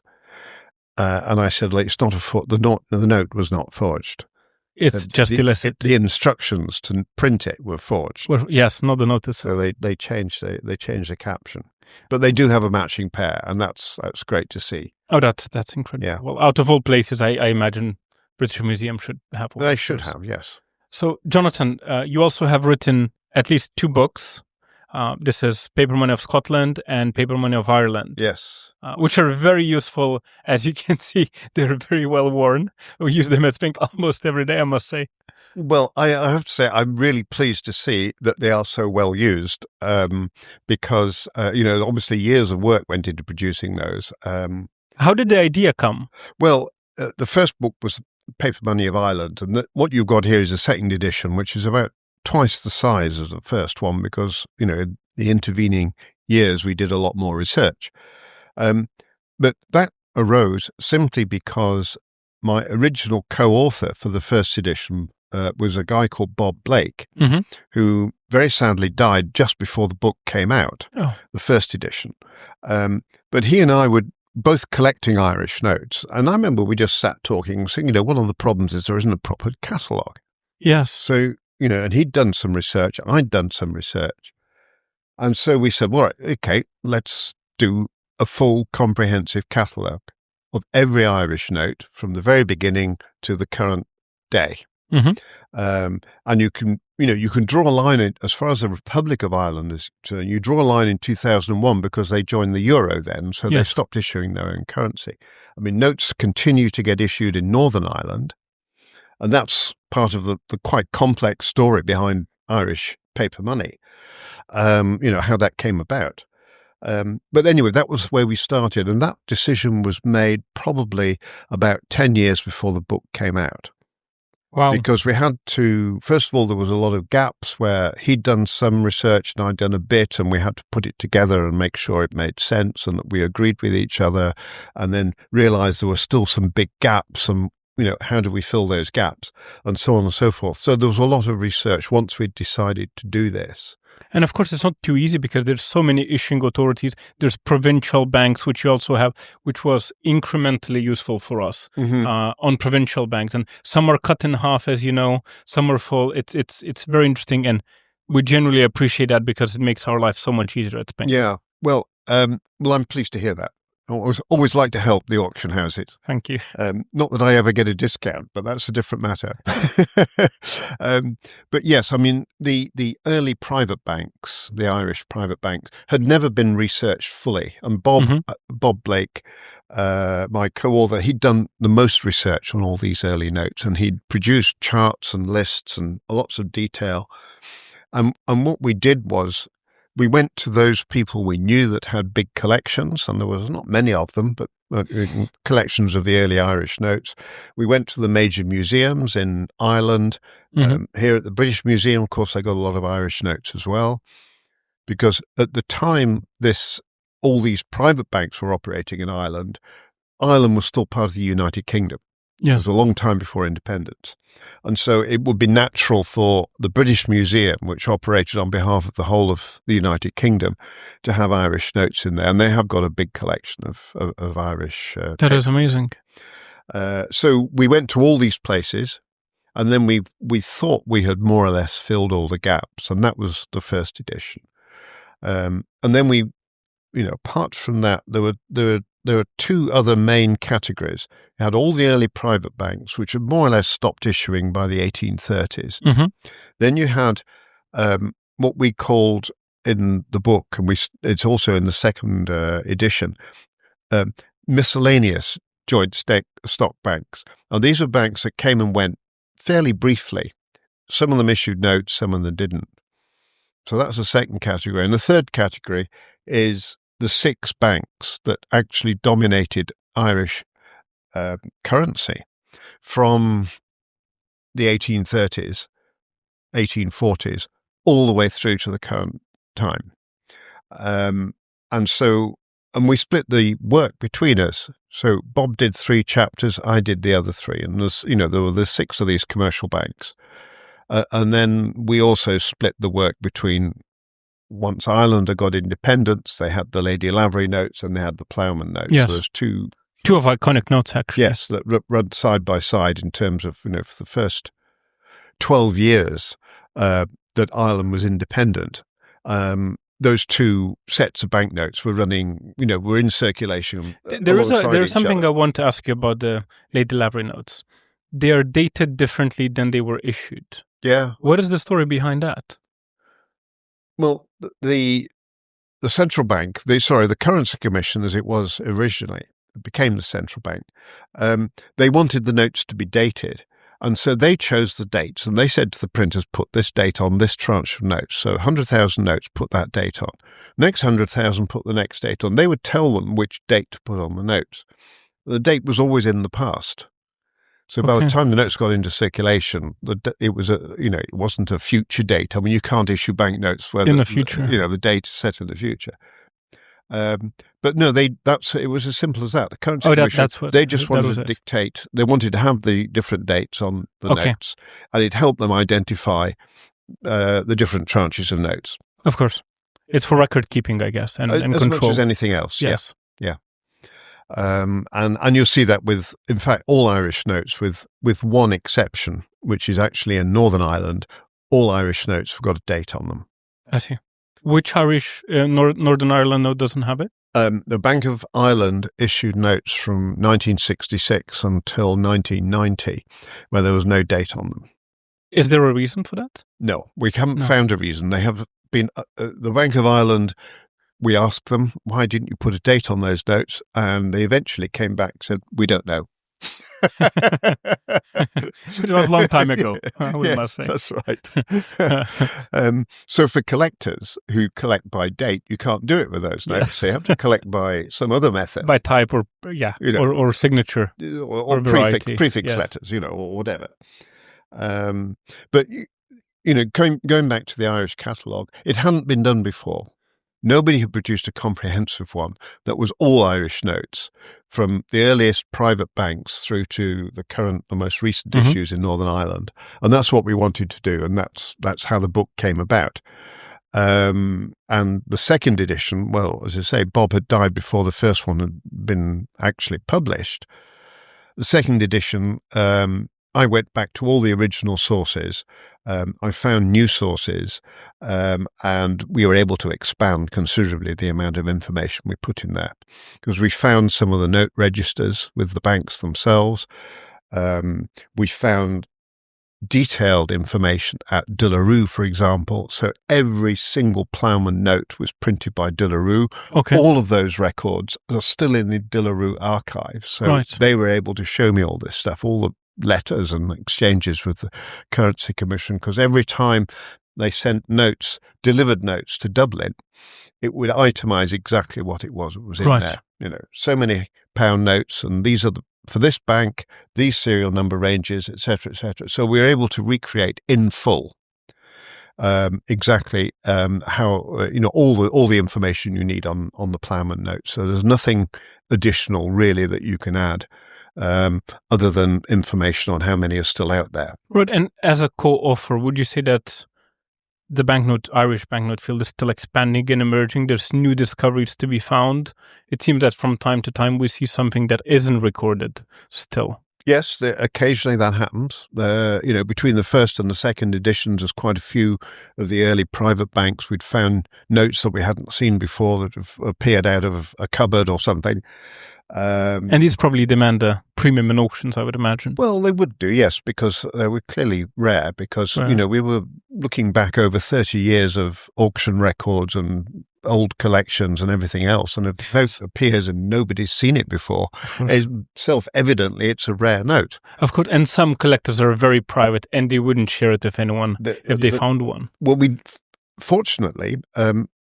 And I said, it's not the note was not forged. It's just illicit. The instructions to print it were forged. Well, yes, not the notice. So they changed the caption, but they do have a matching pair, and that's great to see. Oh, that's incredible. Yeah. Well, out of all places, I imagine British Museum should have one. They should have, yes. So, Jonathan, you also have written at least 2 books. This is Paper Money of Scotland and Paper Money of Ireland. Yes. Which are very useful. As you can see, they're very well worn. We use them at Spink almost every day, I must say. Well, I have to say, I'm really pleased to see that they are so well used, because, obviously years of work went into producing those. How did the idea come? Well, the first book was Paper Money of Ireland, and what you've got here is a second edition, which is about twice the size as the first one, because, in the intervening years, we did a lot more research. But that arose simply because my original co-author for the first edition was a guy called Bob Blake, who very sadly died just before the book came out, the first edition. But he and I were both collecting Irish notes. And I remember we just sat talking, saying, one of the problems is there isn't a proper catalogue. Yes. So, and he'd done some research, I'd done some research. And so we said, well, okay, let's do a full comprehensive catalogue of every Irish note from the very beginning to the current day. And you can draw a line as far as the Republic of Ireland is concerned. You draw a line in 2001 because they joined the euro then, so they stopped issuing their own currency. I mean, notes continue to get issued in Northern Ireland, and that's part of the quite complex story behind Irish paper money, how that came about. But anyway, that was where we started, and that decision was made probably about 10 years before the book came out. Wow. Because we had to, first of all, there was a lot of gaps where he'd done some research and I'd done a bit, and we had to put it together and make sure it made sense and that we agreed with each other, and then realize there were still some big gaps, and how do we fill those gaps, and so on and so forth. So there was a lot of research once we'd decided to do this. And of course, it's not too easy because there's so many issuing authorities. There's provincial banks, which you also have, which was incrementally useful for us on provincial banks. And some are cut in half, as you know, some are full. It's very interesting. And we generally appreciate that because it makes our life so much easier at Spink. Yeah. Well, I'm pleased to hear that. I always like to help the auction houses. Thank you. Not that I ever get a discount, but that's a different matter. But yes, I mean, the early private banks, the Irish private banks, had never been researched fully. And Bob Blake, my co-author, he'd done the most research on all these early notes, and he'd produced charts and lists and lots of detail. And what we did was, we went to those people we knew that had big collections, and there was not many of them, but collections of the early Irish notes. We went to the major museums in Ireland. Here at the British Museum, of course, they got a lot of Irish notes as well, because at the time all these private banks were operating in Ireland, Ireland was still part of the United Kingdom. It was a long time before independence. And so it would be natural for the British Museum, which operated on behalf of the whole of the United Kingdom, to have Irish notes in there. And they have got a big collection of Irish. That is amazing. So we went to all these places, and then we thought we had more or less filled all the gaps. And that was the first edition. And then we, apart from that, there were there are two other main categories. You had all the early private banks, which had more or less stopped issuing by the 1830s. Mm-hmm. Then you had what we called in the book, and it's also in the second edition, miscellaneous joint stock banks. Now, these were banks that came and went fairly briefly. Some of them issued notes, some of them didn't. So that's the second category. And the third category is the 6 banks that actually dominated Irish currency from the 1830s, 1840s, all the way through to the current time. And we split the work between us. So Bob did 3 chapters, I did the other 3. And there were the 6 of these commercial banks. And then we also split the work between, once Ireland had got independence, they had the Lady Lavery notes and they had the Ploughman notes. Yes. So there's two of iconic notes, actually. Yes, that run side by side in terms of, for the first 12 years that Ireland was independent. Those 2 sets of banknotes were running, were in circulation. There is something I want to ask you about the Lady Lavery notes. They are dated differently than they were issued. Yeah. What is the story behind that? Well, the central bank, the Currency Commission, as it was originally, it became the central bank. They wanted the notes to be dated. And so they chose the dates, and they said to the printers, put this date on this tranche of notes. So 100,000 notes, put that date on. Next 100,000, put the next date on. They would tell them which date to put on the notes. The date was always in the past. So by the time the notes got into circulation, it wasn't a future date. I mean, you can't issue banknotes where the future, the date is set in the future. But no, it was as simple as that. The Currency Commission, they just wanted to dictate. They wanted to have the different dates on the notes, and it helped them identify the different tranches of notes. Of course, it's for record keeping, I guess, and as control. Much as anything else. Yes. Yeah. And you'll see that with, in fact, all Irish notes, with one exception, which is actually in Northern Ireland. All Irish notes have got a date on them. I see. Which Irish Northern Ireland note doesn't have it? The Bank of Ireland issued notes from 1966 until 1990, where there was no date on them. Is there a reason for that? No, we haven't found a reason. They have been the Bank of Ireland. We asked them, why didn't you put a date on those notes? And they eventually came back and said, we don't know. It was a long time ago, we must say. That's right. So for collectors who collect by date, you can't do it with those notes. Yes. So you have to collect by some other method. By type or signature. Or prefix letters, or whatever. But, going back to the Irish catalogue, it hadn't been done before. Nobody had produced a comprehensive one that was all Irish notes, from the earliest private banks through to the most recent issues in Northern Ireland. And that's what we wanted to do, and that's how the book came about. And the second edition, well, as I say, Bob had died before the first one had been actually published. The second edition, I went back to all the original sources. I found new sources, and we were able to expand considerably the amount of information we put in there, because we found some of the note registers with the banks themselves. We found detailed information at De La Rue, for example. So every single Ploughman note was printed by De La Rue. Okay. All of those records are still in the De La Rue archive. So they were able to show me all this stuff, all the letters and exchanges with the Currency Commission, because every time they sent notes, delivered notes to Dublin, it would itemize exactly what it was in there. So many pound notes, and these are for this bank, these serial number ranges, etc., etc. So we were able to recreate in full exactly how all the information you need on the Ploughman notes. So there's nothing additional really that you can add, other than information on how many are still out there. Right, and as a co-author, would you say that the Irish banknote field is still expanding and emerging? There's new discoveries to be found. It seems that from time to time we see something that isn't recorded still. Yes, occasionally that happens. Between the first and the second editions, there's quite a few of the early private banks. We'd found notes that we hadn't seen before that have appeared out of a cupboard or something. And these probably demand a premium in auctions, I would imagine. Well, they would do, yes, because they were clearly rare because, we were looking back over 30 years of auction records and old collections and everything else, and it appears and nobody's seen it before. Self-evidently, it's a rare note. Of course, and some collectors are very private and they wouldn't share it with anyone if they found one. Well, fortunately,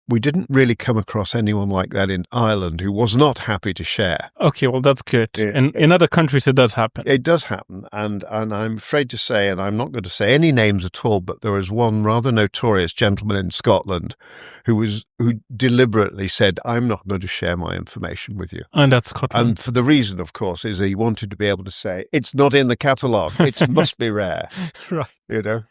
we didn't really come across anyone like that in Ireland who was not happy to share. Okay, well, that's good. And in other countries, it does happen. It does happen. And I'm afraid to say, and I'm not going to say any names at all, but there was one rather notorious gentleman in Scotland who deliberately said, I'm not going to share my information with you. And that's Scotland. And for the reason, of course, is he wanted to be able to say, it's not in the catalogue. It must be rare. Right.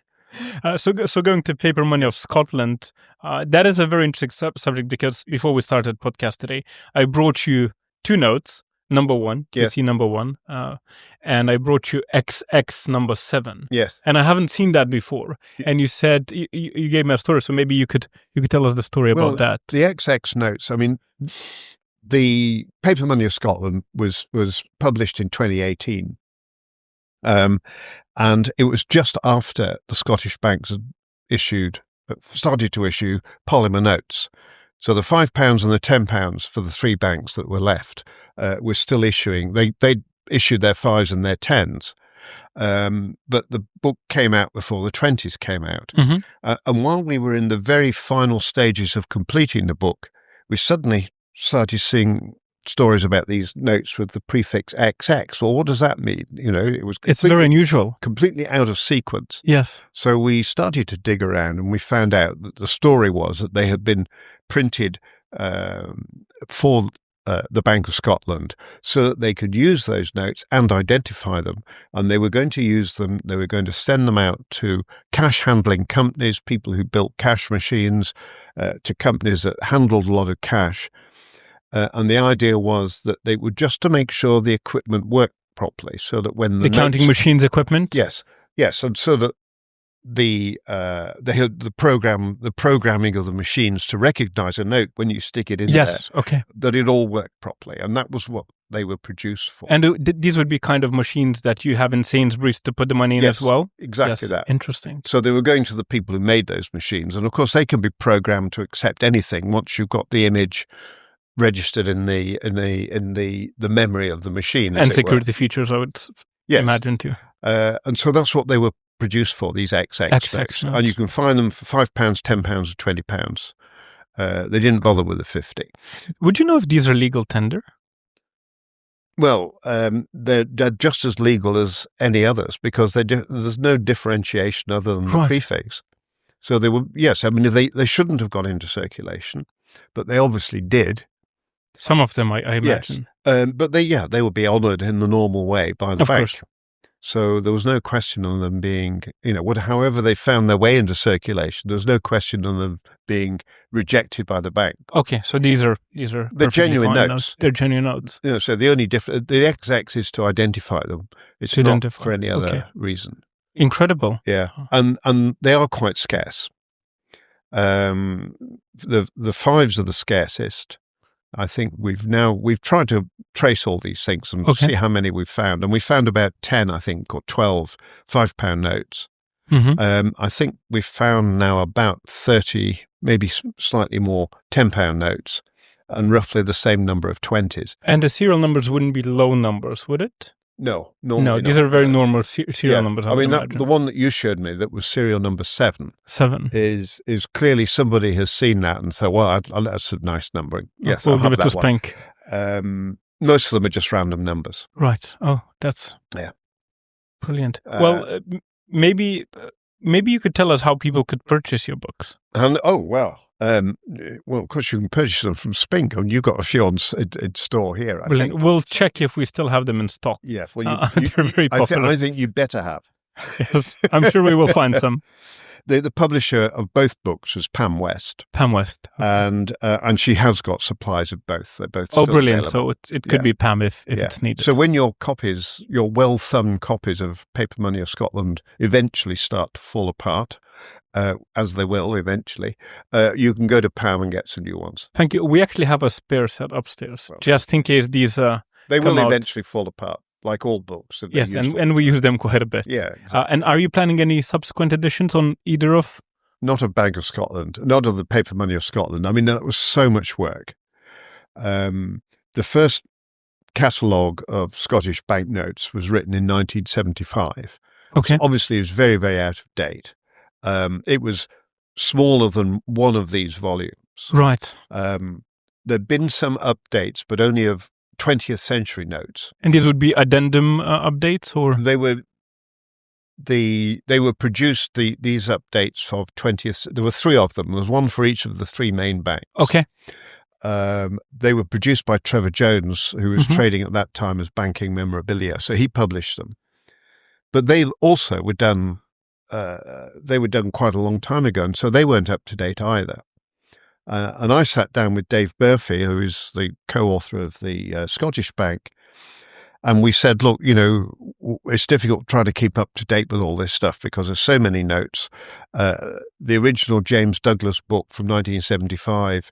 So going to paper money of Scotland, that is a very interesting subject because before we started podcast today, I brought you 2 notes. Number 1, you see number 1, and I brought you XX number 7. Yes, and I haven't seen that before. And you said you gave me a story, so maybe you could tell us the story about that. The XX notes. I mean, the paper money of Scotland was published in 2018. And it was just after the Scottish banks had started to issue polymer notes. So the £5 and the £10 for the 3 banks that were left were still issuing. They issued their 5s and their 10s. But the book came out before the 20s came out. Mm-hmm. And while we were in the very final stages of completing the book, we suddenly started seeing stories about these notes with the prefix XX. Well, what does that mean? It's very unusual. Completely out of sequence. Yes. So we started to dig around and we found out that the story was that they had been printed for the Bank of Scotland so that they could use those notes and identify them. And they were going to use them, they were going to send them out to cash handling companies, people who built cash machines, to companies that handled a lot of cash. And the idea was that they would just to make sure the equipment worked properly, so that when the counting machines equipment, yes, and so that they had the programming of the machines to recognize a note when you stick it in there. Okay, that it all worked properly, and that was what they were produced for. And these would be kind of machines that you have in Sainsbury's to put the money in as well? Exactly that. Interesting. So they were going to the people who made those machines, and of course they can be programmed to accept anything once you've got the image registered in the memory of the machine, and security features, I would imagine too. And so that's what they were produced for, these XX notes. And you can find them for £5, £10, or £20. They didn't bother with the 50. Would you know if these are legal tender? Well, they're just as legal as any others because there's no differentiation other than the prefix. So they were, yes, I mean, they shouldn't have gone into circulation, but they obviously did. Some of them, I imagine. Yes. But they would be honoured in the normal way by the bank. Course. So there was no question on them being, however they found their way into circulation, there was no question on them being rejected by the bank. Okay, so they're genuine notes. They're genuine notes. So the only the XX is to identify them. It's not for any other reason. Incredible. Yeah, and they are quite scarce. The 5s are the scarcest. I think we've tried to trace all these things and see how many we've found. And we found about 10, I think, or 12 £5 notes. Mm-hmm. I think we've found now about 30, maybe slightly more, £10 notes, and roughly the same number of 20s. And the serial numbers wouldn't be low numbers, would it? No, these are very normal serial numbers. I mean, the one that you showed me that was serial number 7. 7 is clearly somebody has seen that and said, "Well, that's a nice number." Yes, we'll give it to Spink. Most of them are just random numbers. Right. Oh, that's brilliant. Well, maybe you could tell us how people could purchase your books. Well, of course, you can purchase them from Spink, and you've got a few in store here. I think. We'll check if we still have them in stock. Yeah, well, they're very popular. I think you better have. Yes, I'm sure we will find some. The publisher of both books was Pam West. Pam West, and she has got supplies of both. They're both brilliant! Available. So it could be Pam if it's needed. So when your well-thumbed copies of Paper Money of Scotland eventually start to fall apart, as they will eventually, you can go to Pam and get some new ones. Thank you. We actually have a spare set upstairs, just in case these They come will out. eventually fall apart, like all books. If Yes, and we use them quite a bit. Yeah, exactly. And are you planning any subsequent editions on either of? Not of Bank of Scotland, not of the paper money of Scotland. I mean, that was so much work. The first catalogue of Scottish banknotes was written in 1975. Okay. So obviously, it was very, very out of date. It was smaller than one of these volumes. Right. There'd been some updates, but only of 20th century notes. And these would be addendum updates, or They were produced, these updates of 20th. There were 3 of them. There was one for each of the 3 main banks. okay. They were produced by Trevor Jones, who was trading at that time as Banking Memorabilia. So he published them. But they also were done. They were done quite a long time ago, and so they weren't up to date either. And I sat down with Dave Murphy, who is the co-author of the Scottish Bank, and we said, look, it's difficult trying to keep up to date with all this stuff because there's so many notes. The original James Douglas book from 1975,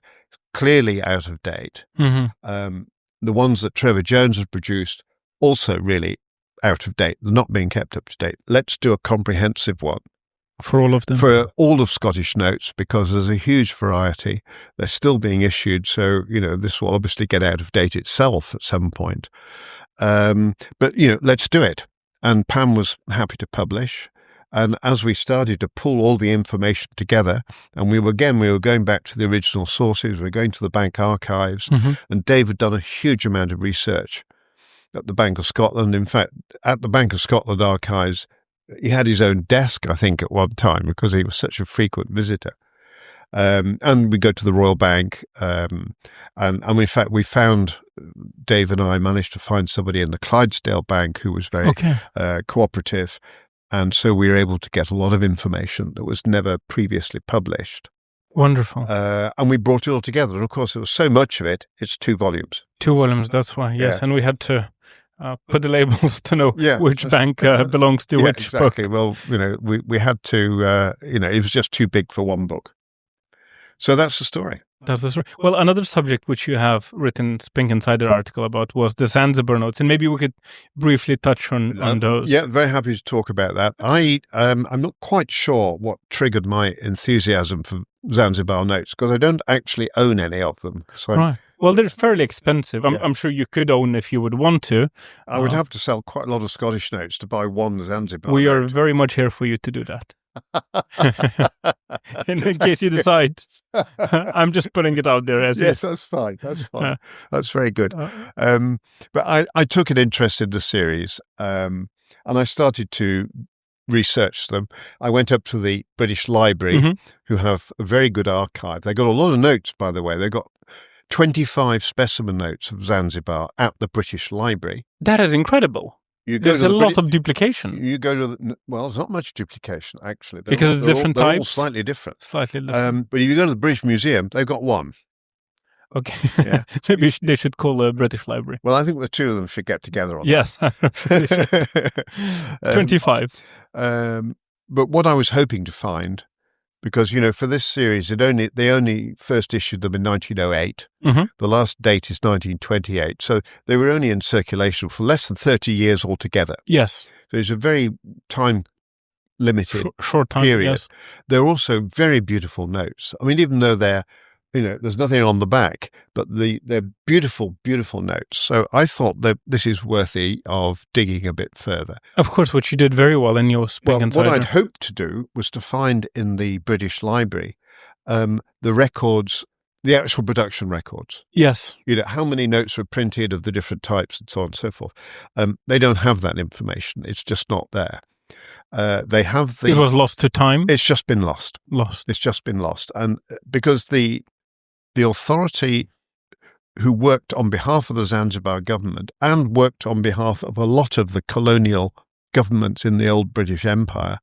clearly out of date. Mm-hmm. The ones that Trevor Jones has produced, also really out of date. They're not being kept up to date. Let's do a comprehensive one. For all of them? For all of Scottish notes, because there's a huge variety. They're still being issued, so, this will obviously get out of date itself at some point. But, let's do it. And Pam was happy to publish. And as we started to pull all the information together, and we were going back to the original sources, we were going to the bank archives, and Dave had done a huge amount of research at the Bank of Scotland. In fact, at the Bank of Scotland archives, he had his own desk, I think, at one time because he was such a frequent visitor. And we go to the Royal Bank, and in fact, we found, Dave and I managed to find somebody in the Clydesdale Bank who was very cooperative, and so we were able to get a lot of information that was never previously published. Wonderful. And we brought it all together, and of course, there was so much of it, it's 2 volumes. 2 volumes, that's why, yes, Yeah. and we had to put the labels to know which bank belongs to which exactly. book. Well, we had to, it was just too big for one book. So that's the story. That's the story. Well, another subject which you have written Spink Insider article about was the Zanzibar notes, and maybe we could briefly touch on those. Yeah, very happy to talk about that. I'm not quite sure what triggered my enthusiasm for Zanzibar notes because I don't actually own any of them. So right. Well, they're fairly expensive. I'm sure you could own if you would want to. I would have to sell quite a lot of Scottish notes to buy one Zanzibar We note. are very much here for you to do that. in case you decide. I'm just putting it out there. Yes, that's fine. That's fine. That's very good. But I took an interest in the series and I started to research them. I went up to the British Library, who have a very good archive. They got a lot of notes, by the way. They got 25 specimen notes of Zanzibar at the British Library. That is incredible. There's a lot of duplication. You go to there's not much duplication, actually. Because it's different types? They're all slightly different. Slightly different. But if you go to the British Museum, they've got one. Okay. Yeah. Maybe they should call the British Library. Well, I think the 2 of them should get together on yes. that. 25. But what I was hoping to find, because, for this series, they only first issued them in 1908. The last date is 1928. So they were only in circulation for less than 30 years altogether. Yes. So it's a very time-limited short time period. Yes. They're also very beautiful notes. I mean, even though they're, there's nothing on the back, but they're beautiful, beautiful notes. So I thought that this is worthy of digging a bit further. Of course, which you did very well in your Spink Insider. What I'd hoped to do was to find in the British Library the records, the actual production records. Yes. How many notes were printed of the different types and so on and so forth. They don't have that information. It's just not there. They have It was lost to time? It's just been lost. Lost. It's just been lost. And because the authority who worked on behalf of the Zanzibar government and worked on behalf of a lot of the colonial governments in the old British Empire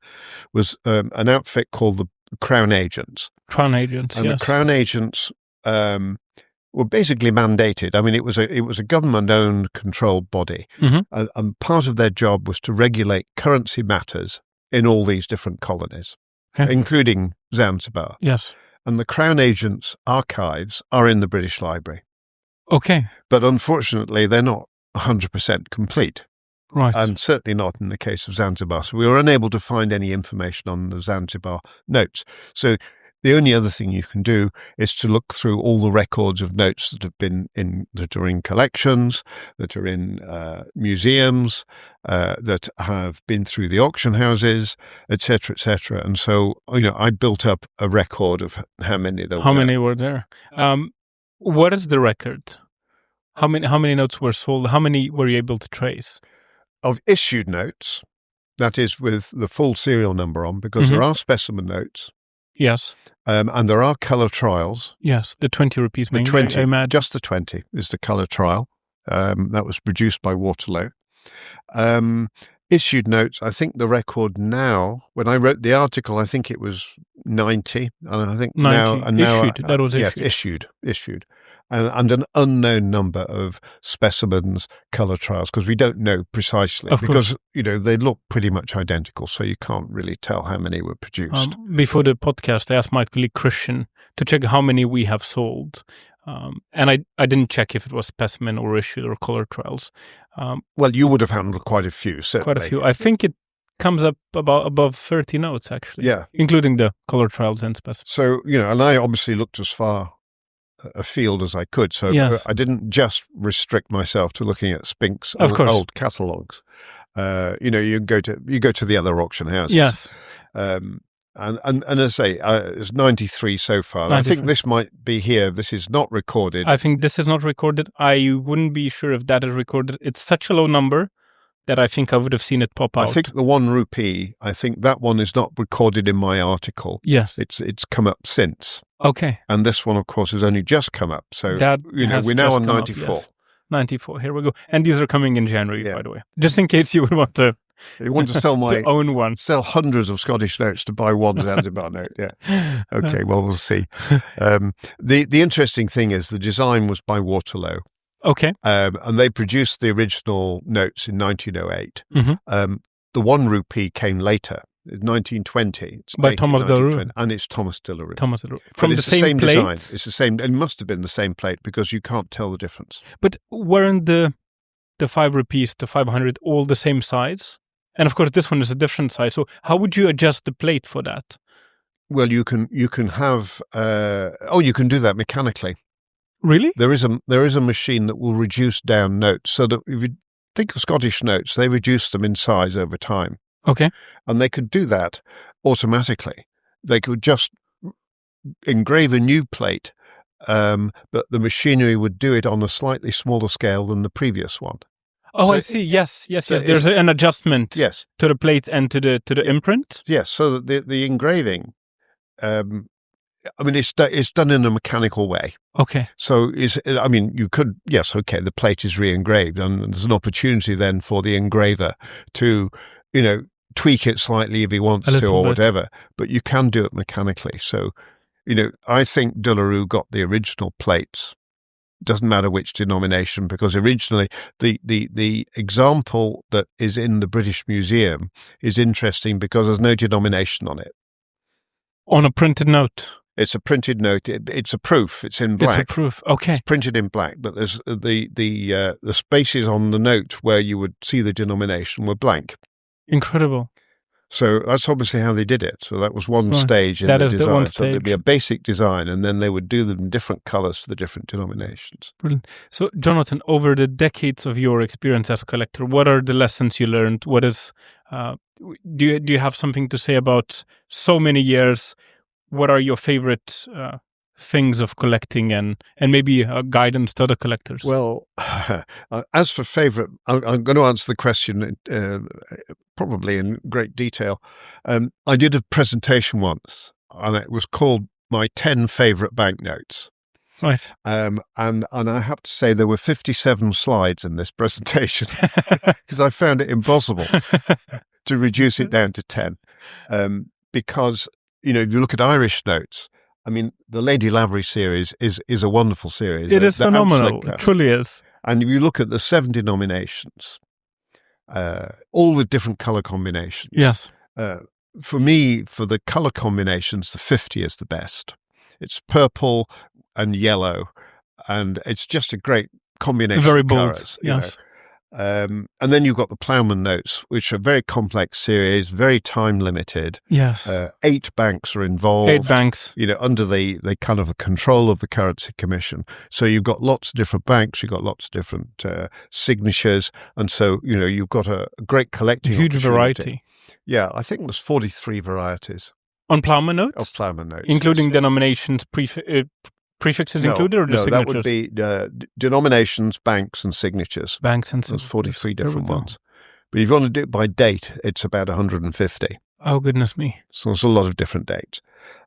was an outfit called the Crown Agents. Crown Agents, and the Crown Agents were basically mandated. I mean, it was a government-owned, controlled body, and part of their job was to regulate currency matters in all these different colonies, including Zanzibar. Yes. And the Crown Agents' archives are in the British Library. Okay. But unfortunately, they're not 100% complete. Right. And certainly not in the case of Zanzibar. So we were unable to find any information on the Zanzibar notes. So the only other thing you can do is to look through all the records of notes that are in collections, that are in museums, that have been through the auction houses, etc., etc. And so, I built up a record of how many there were. How many were there? What is the record? How many notes were sold? How many were you able to trace? Of issued notes, that is with the full serial number on, because there are specimen notes. Yes. And there are colour trials. Yes, the 20 rupees. The 20, just the 20 is the colour trial. That was produced by Waterloo. Issued notes, I think the record now, when I wrote the article, I think it was 90. And I think 90. now issued. That was issued. Yes, issued. And an unknown number of specimens, colour trials, because we don't know precisely. Of because, they look pretty much identical, so you can't really tell how many were produced. Before the podcast, I asked my colleague Christian to check how many we have sold. And I didn't check if it was specimen or issued or colour trials. Well, you would have handled quite a few, certainly. Quite a few. I think it comes up above 30 notes, actually. Yeah. Including the colour trials and specimens. So, and I obviously looked as far afield as I could. So I didn't just restrict myself to looking at Spink's old catalogues. You go to the other auction houses. Yes. And as I say, it's 93 so far. 93. I think this might be here. This is not recorded. I think this is not recorded. I wouldn't be sure if that is recorded. It's such a low number that I think I would have seen it pop out. I think the 1 rupee, I think that one is not recorded in my article. Yes. It's come up since. Okay. And this one, of course, has only just come up. So, we're now on 94. Yes. 94. Here we go. And these are coming in January, by the way. Just in case you would want to... You want to sell to own one. Sell hundreds of Scottish notes to buy one Zanzibar note. Yeah. Okay. Well, we'll see. The interesting thing is the design was by Waterloo. Okay. And they produced the original notes in 1908. Mm-hmm. The 1 rupee came later, in 1920. It's by Thomas de la Rue. And it's Thomas de la Rue. Thomas de la Rue. From the same plate? Design. It's the same. It must have been the same plate because you can't tell the difference. But weren't the 5 rupees to 500 all the same size? And of course, this one is a different size. So how would you adjust the plate for that? Well, you can have. You can do that mechanically. Really? There is a machine that will reduce down notes, so that if you think of Scottish notes, they reduce them in size over time. Okay. And they could do that automatically. They could just engrave a new plate, but the machinery would do it on a slightly smaller scale than the previous one. Oh, so I see. Yes. There's an adjustment to the plate and to the imprint. Yes. So that the engraving, it's done in a mechanical way. Okay. So you could, the plate is re-engraved, and there's an opportunity then for the engraver to, tweak it slightly if he wants to or whatever, but you can do it mechanically. So, I think de la Rue got the original plates. Doesn't matter which denomination, because originally the example that is in the British Museum is interesting because there's no denomination on it. On a printed note? It's a printed note. It's a proof. It's in black. It's a proof. Okay. It's printed in black, but there's the spaces on the note where you would see the denomination were blank. Incredible. So that's obviously how they did it. So that was one stage in the design. The one stage. So there'd be a basic design, and then they would do them in different colours for the different denominations. Brilliant. So, Jonathan, over the decades of your experience as a collector, what are the lessons you learned? What is do you have something to say about so many years? What are your favorite things of collecting, and maybe guidance to other collectors? Well, as for favourite, I'm going to answer the question probably in great detail. I did a presentation once, and it was called My 10 Favourite Banknotes. Right. And I have to say there were 57 slides in this presentation because I found it impossible to reduce it down to 10. Because, if you look at Irish notes, the Lady Lavery series is a wonderful series. It is phenomenal. It truly is. And if you look at the 7 denominations, all with different colour combinations. Yes. For me, for the colour combinations, the 50 is the best. It's purple and yellow, and it's just a great combination. Very of bold. colours, yes. And then you've got the Plowman notes, which are a very complex series, very time limited. Yes. 8 banks are involved. 8 banks. Under the kind of the control of the Currency Commission. So you've got lots of different banks, you've got lots of different signatures. And so, you've got a great collecting Huge opportunity. variety. Yeah, I think there's 43 varieties. On Plowman notes? Of Plowman notes. Including denominations, prefixes included, or just signatures? That would be denominations, banks, and signatures. Banks and signatures. There's 43 different ones. But if you want to do it by date, it's about 150. Oh, goodness me. So there's a lot of different dates.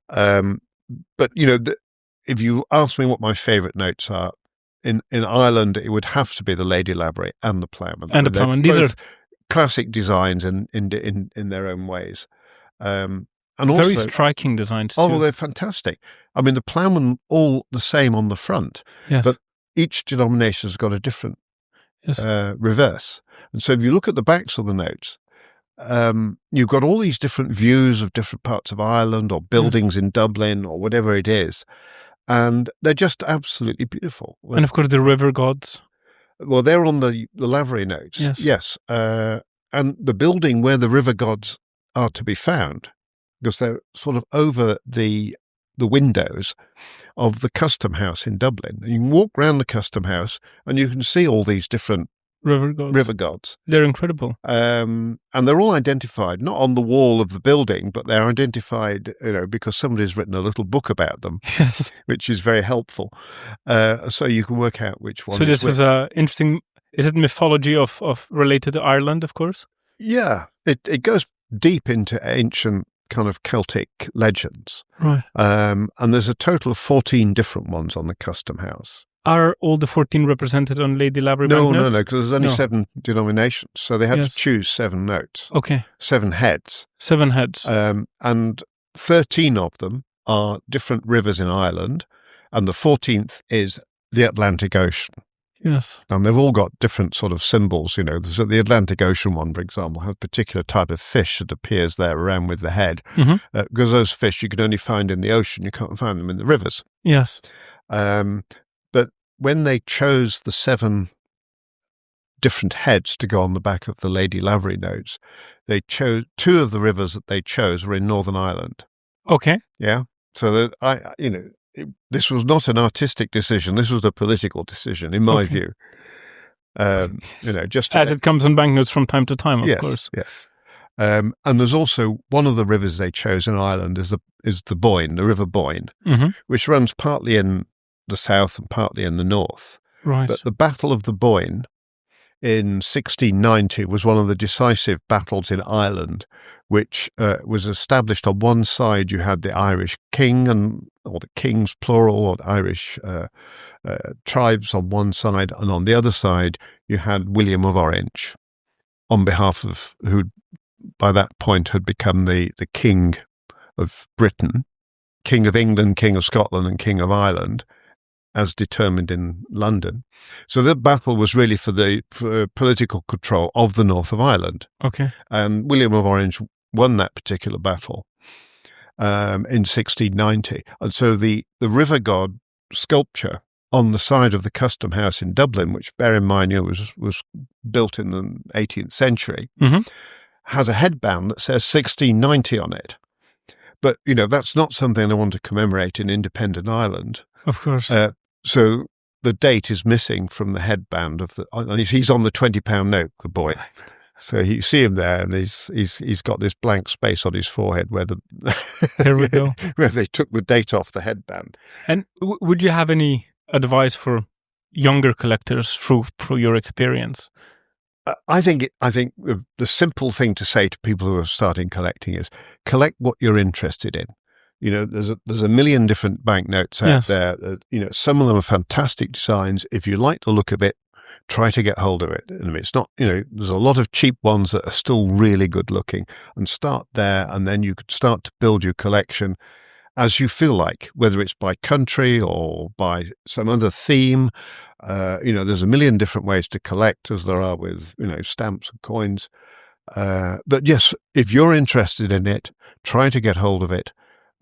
But, if you ask me what my favourite notes are, in Ireland, it would have to be the Lady Lavery and the Plowman. And the Plowman. These are classic designs in their own ways. And very also, striking designs, too. Oh, they're fantastic. I mean, the Plowman all the same on the front, yes. But each denomination has got a different reverse. And so if you look at the backs of the notes, you've got all these different views of different parts of Ireland or buildings in Dublin or whatever it is. And they're just absolutely beautiful. And of course, the river gods. Well, they're on the Lavery notes. Yes. And the building where the river gods are to be found, because they're sort of over the windows of the Custom House in Dublin. And you can walk around the Custom House and you can see all these different river gods. They're incredible. And they're all identified, not on the wall of the building, but they're identified, because somebody's written a little book about them, yes, which is very helpful. So you can work out which one. So this is interesting. Is it mythology of related to Ireland, of course? Yeah, it goes deep into ancient kind of Celtic legends. Right. And there's a total of 14 different ones on the Custom House. Are all the 14 represented on Lady Lavery banknotes? No, because there's only 7 denominations. So they had to choose 7 notes. Okay. 7 heads. 7 heads. And 13 of them are different rivers in Ireland. And the 14th is the Atlantic Ocean. Yes. And they've all got different sort of symbols, So the Atlantic Ocean one, for example, has a particular type of fish that appears there around with the head. Mm-hmm. Because those fish you can only find in the ocean. You can't find them in the rivers. Yes. But when they chose the 7 different heads to go on the back of the Lady Lavery notes, they chose 2 of the rivers that they chose were in Northern Ireland. Okay. Yeah. So that this was not an artistic decision. This was a political decision, in my view. Just as it comes in banknotes from time to time, of course. Yes. And there's also one of the rivers they chose in Ireland is the Boyne, the River Boyne, mm-hmm. which runs partly in the south and partly in the north. Right. But the Battle of the Boyne in 1690 was one of the decisive battles in Ireland, which was established on one side. You had the Irish king or the kings plural, or the Irish tribes on one side, and on the other side you had William of Orange, on behalf of who by that point had become the king of Britain, king of England, king of Scotland, and king of Ireland, as determined in London. So the battle was really for political control of the north of Ireland. Okay. And William of Orange won that particular battle in 1690. And so the river god sculpture on the side of the Custom House in Dublin, which, bear in mind, was built in the 18th century, mm-hmm. has a headband that says 1690 on it. But, that's not something I want to commemorate in independent Ireland. Of course. So the date is missing from the headband he's on the £20 note, the boy. So you see him there, and he's got this blank space on his forehead where there we go, where they took the date off the headband. And would you have any advice for younger collectors through your experience? I think the simple thing to say to people who are starting collecting is collect what you're interested in. There's a million different banknotes out there. Some of them are fantastic designs. If you like the look of it, try to get hold of it. And it's not, there's a lot of cheap ones that are still really good looking, and start there. And then you could start to build your collection as you feel like, whether it's by country or by some other theme. There's a million different ways to collect, as there are with, stamps and coins. But yes, if you're interested in it, try to get hold of it.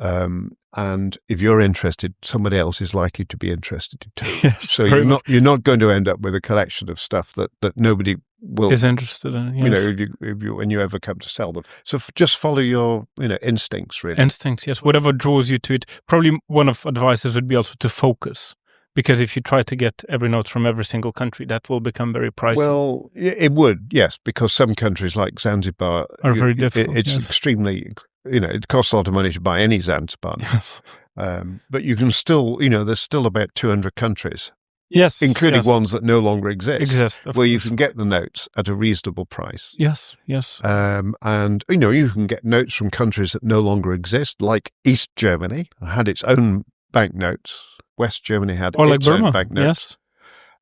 And if you're interested, somebody else is likely to be interested too. Yes, so you're not going to end up with a collection of stuff that nobody will is interested in. Yes. if you when you ever come to sell them. So just follow your instincts, really. Instincts, yes. Whatever draws you to it. Probably one of advices would be also to focus, because if you try to get every note from every single country, that will become very pricey. Well, it would, yes, because some countries like Zanzibar are very difficult. It's extremely, it costs a lot of money to buy any Zanzibar. Yes. But you can still, there's still about 200 countries. Yes. Including ones that no longer exist. Where you can get the notes at a reasonable price. Yes. And, you can get notes from countries that no longer exist, like East Germany had its own banknotes. West Germany had its own banknotes.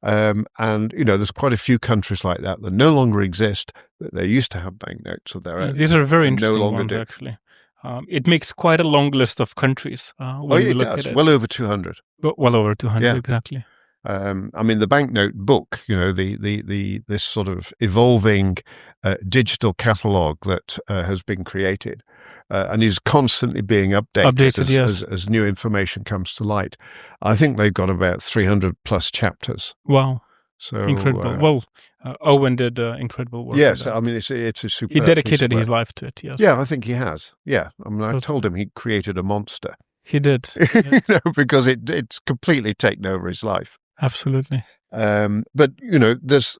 Yes. And, there's quite a few countries like that no longer exist, but they used to have banknotes of their own. These are very interesting ones, actually. It makes quite a long list of countries. It does. Well over 200. Well over 200, exactly. The banknote book, this sort of evolving digital catalogue that has been created and is constantly being updated as new information comes to light. I think they've got about 300 plus chapters. Wow. So incredible. Owen did incredible work. Yes, it's a super. He dedicated his life to it, yes. Yeah, I think he has. Yeah, I told him he created a monster. He did. Because it's completely taken over his life. Absolutely. But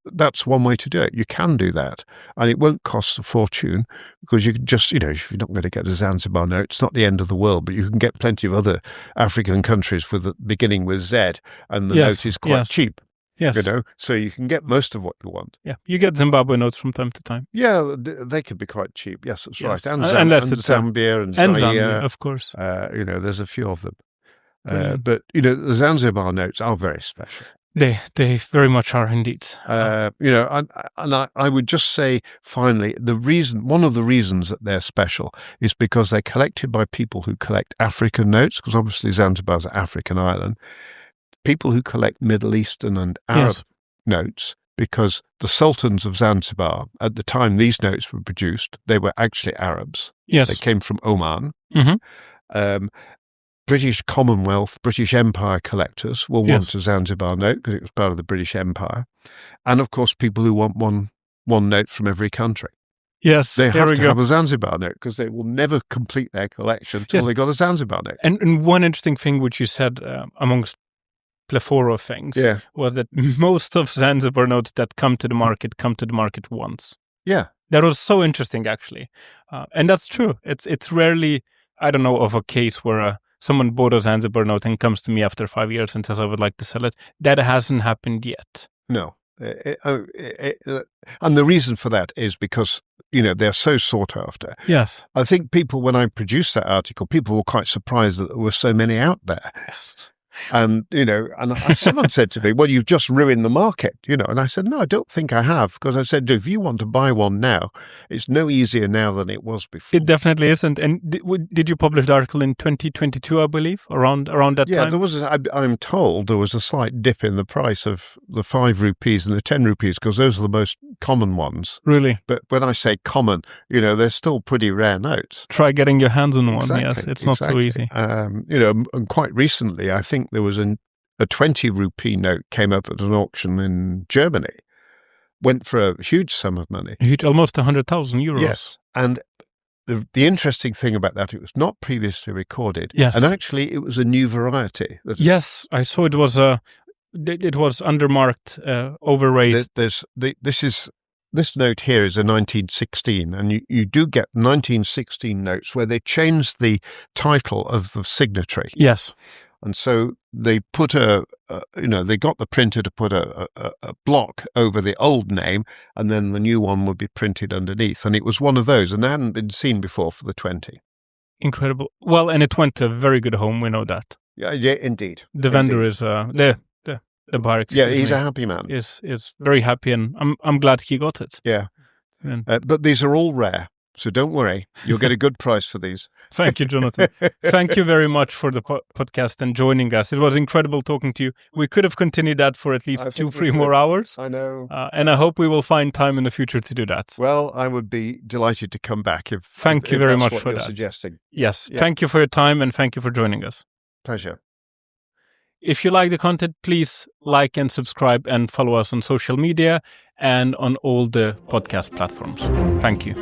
that's one way to do it. You can do that, and it won't cost a fortune, because you can just, if you're not going to get a Zanzibar note, it's not the end of the world. But you can get plenty of other African countries beginning with Z, and the note is quite cheap. Yes. So you can get most of what you want. Yeah, you get Zimbabwe notes from time to time. Yeah, they could be quite cheap. Yes, that's right. And Zambia and Zaire, Zambia, of course. There's a few of them. But the Zanzibar notes are very special. They very much are indeed. And I would just say, finally, one of the reasons that they're special is because they're collected by people who collect African notes, because obviously Zanzibar is an African island. People who collect Middle Eastern and Arab notes, because the sultans of Zanzibar, at the time these notes were produced, they were actually Arabs. Yes. They came from Oman. Mm-hmm. British Commonwealth, British Empire collectors will want a Zanzibar note because it was part of the British Empire. And, of course, people who want one note from every country. Yes, they have to have a Zanzibar note, because they will never complete their collection until they got a Zanzibar note. And one interesting thing which you said amongst plethora of things was that most of Zanzibar notes that come to the market once. Yeah. That was so interesting, actually. And that's true. It's rarely, I don't know of a case where someone bought a Zanzibar note and comes to me after 5 years and says, I would like to sell it. That hasn't happened yet. No. And the reason for that is because, they're so sought after. Yes. I think when I produced that article, people were quite surprised that there were so many out there. Yes. And, someone said to me, well, you've just ruined the market, and I said, no, I don't think I have, because I said, if you want to buy one now, it's no easier now than it was before. It definitely isn't. And did you publish the article in 2022, I believe, around that time? Yeah, there was, I'm told there was a slight dip in the price of the 5 rupees and the 10 rupees, because those are the most common ones. Really? But when I say common, they're still pretty rare notes. Try getting your hands on one, yes. It's not so easy. And quite recently, I think there was a 20 rupee note came up at an auction in Germany, went for a huge sum of money. Almost 100,000 euros. Yes. And the interesting thing about that, it was not previously recorded. Yes. And actually, it was a new variety. Yes, I saw it was undermarked, overraised. This note here is a 1916, and you do get 1916 notes where they change the title of the signatory. Yes. And so they put they got the printer to put a block over the old name, and then the new one would be printed underneath. And it was one of those, and they hadn't been seen before for the 20. Incredible. Well, and it went to a very good home, we know that. Yeah, indeed. The vendor is, the buyer, he's a happy man. Is very happy, and I'm glad he got it. Yeah. But these are all rare. So don't worry, you'll get a good price for these. Thank you, Jonathan. Thank you very much for the podcast and joining us. It was incredible talking to you. We could have continued that for at least 2-3 more hours. I know. And I hope we will find time in the future to do that. Well, I would be delighted to come back if Thank you very much for that. Suggesting. Yes. Yeah. Thank you for your time, and thank you for joining us. Pleasure. If you like the content, please like and subscribe and follow us on social media and on all the podcast platforms. Thank you.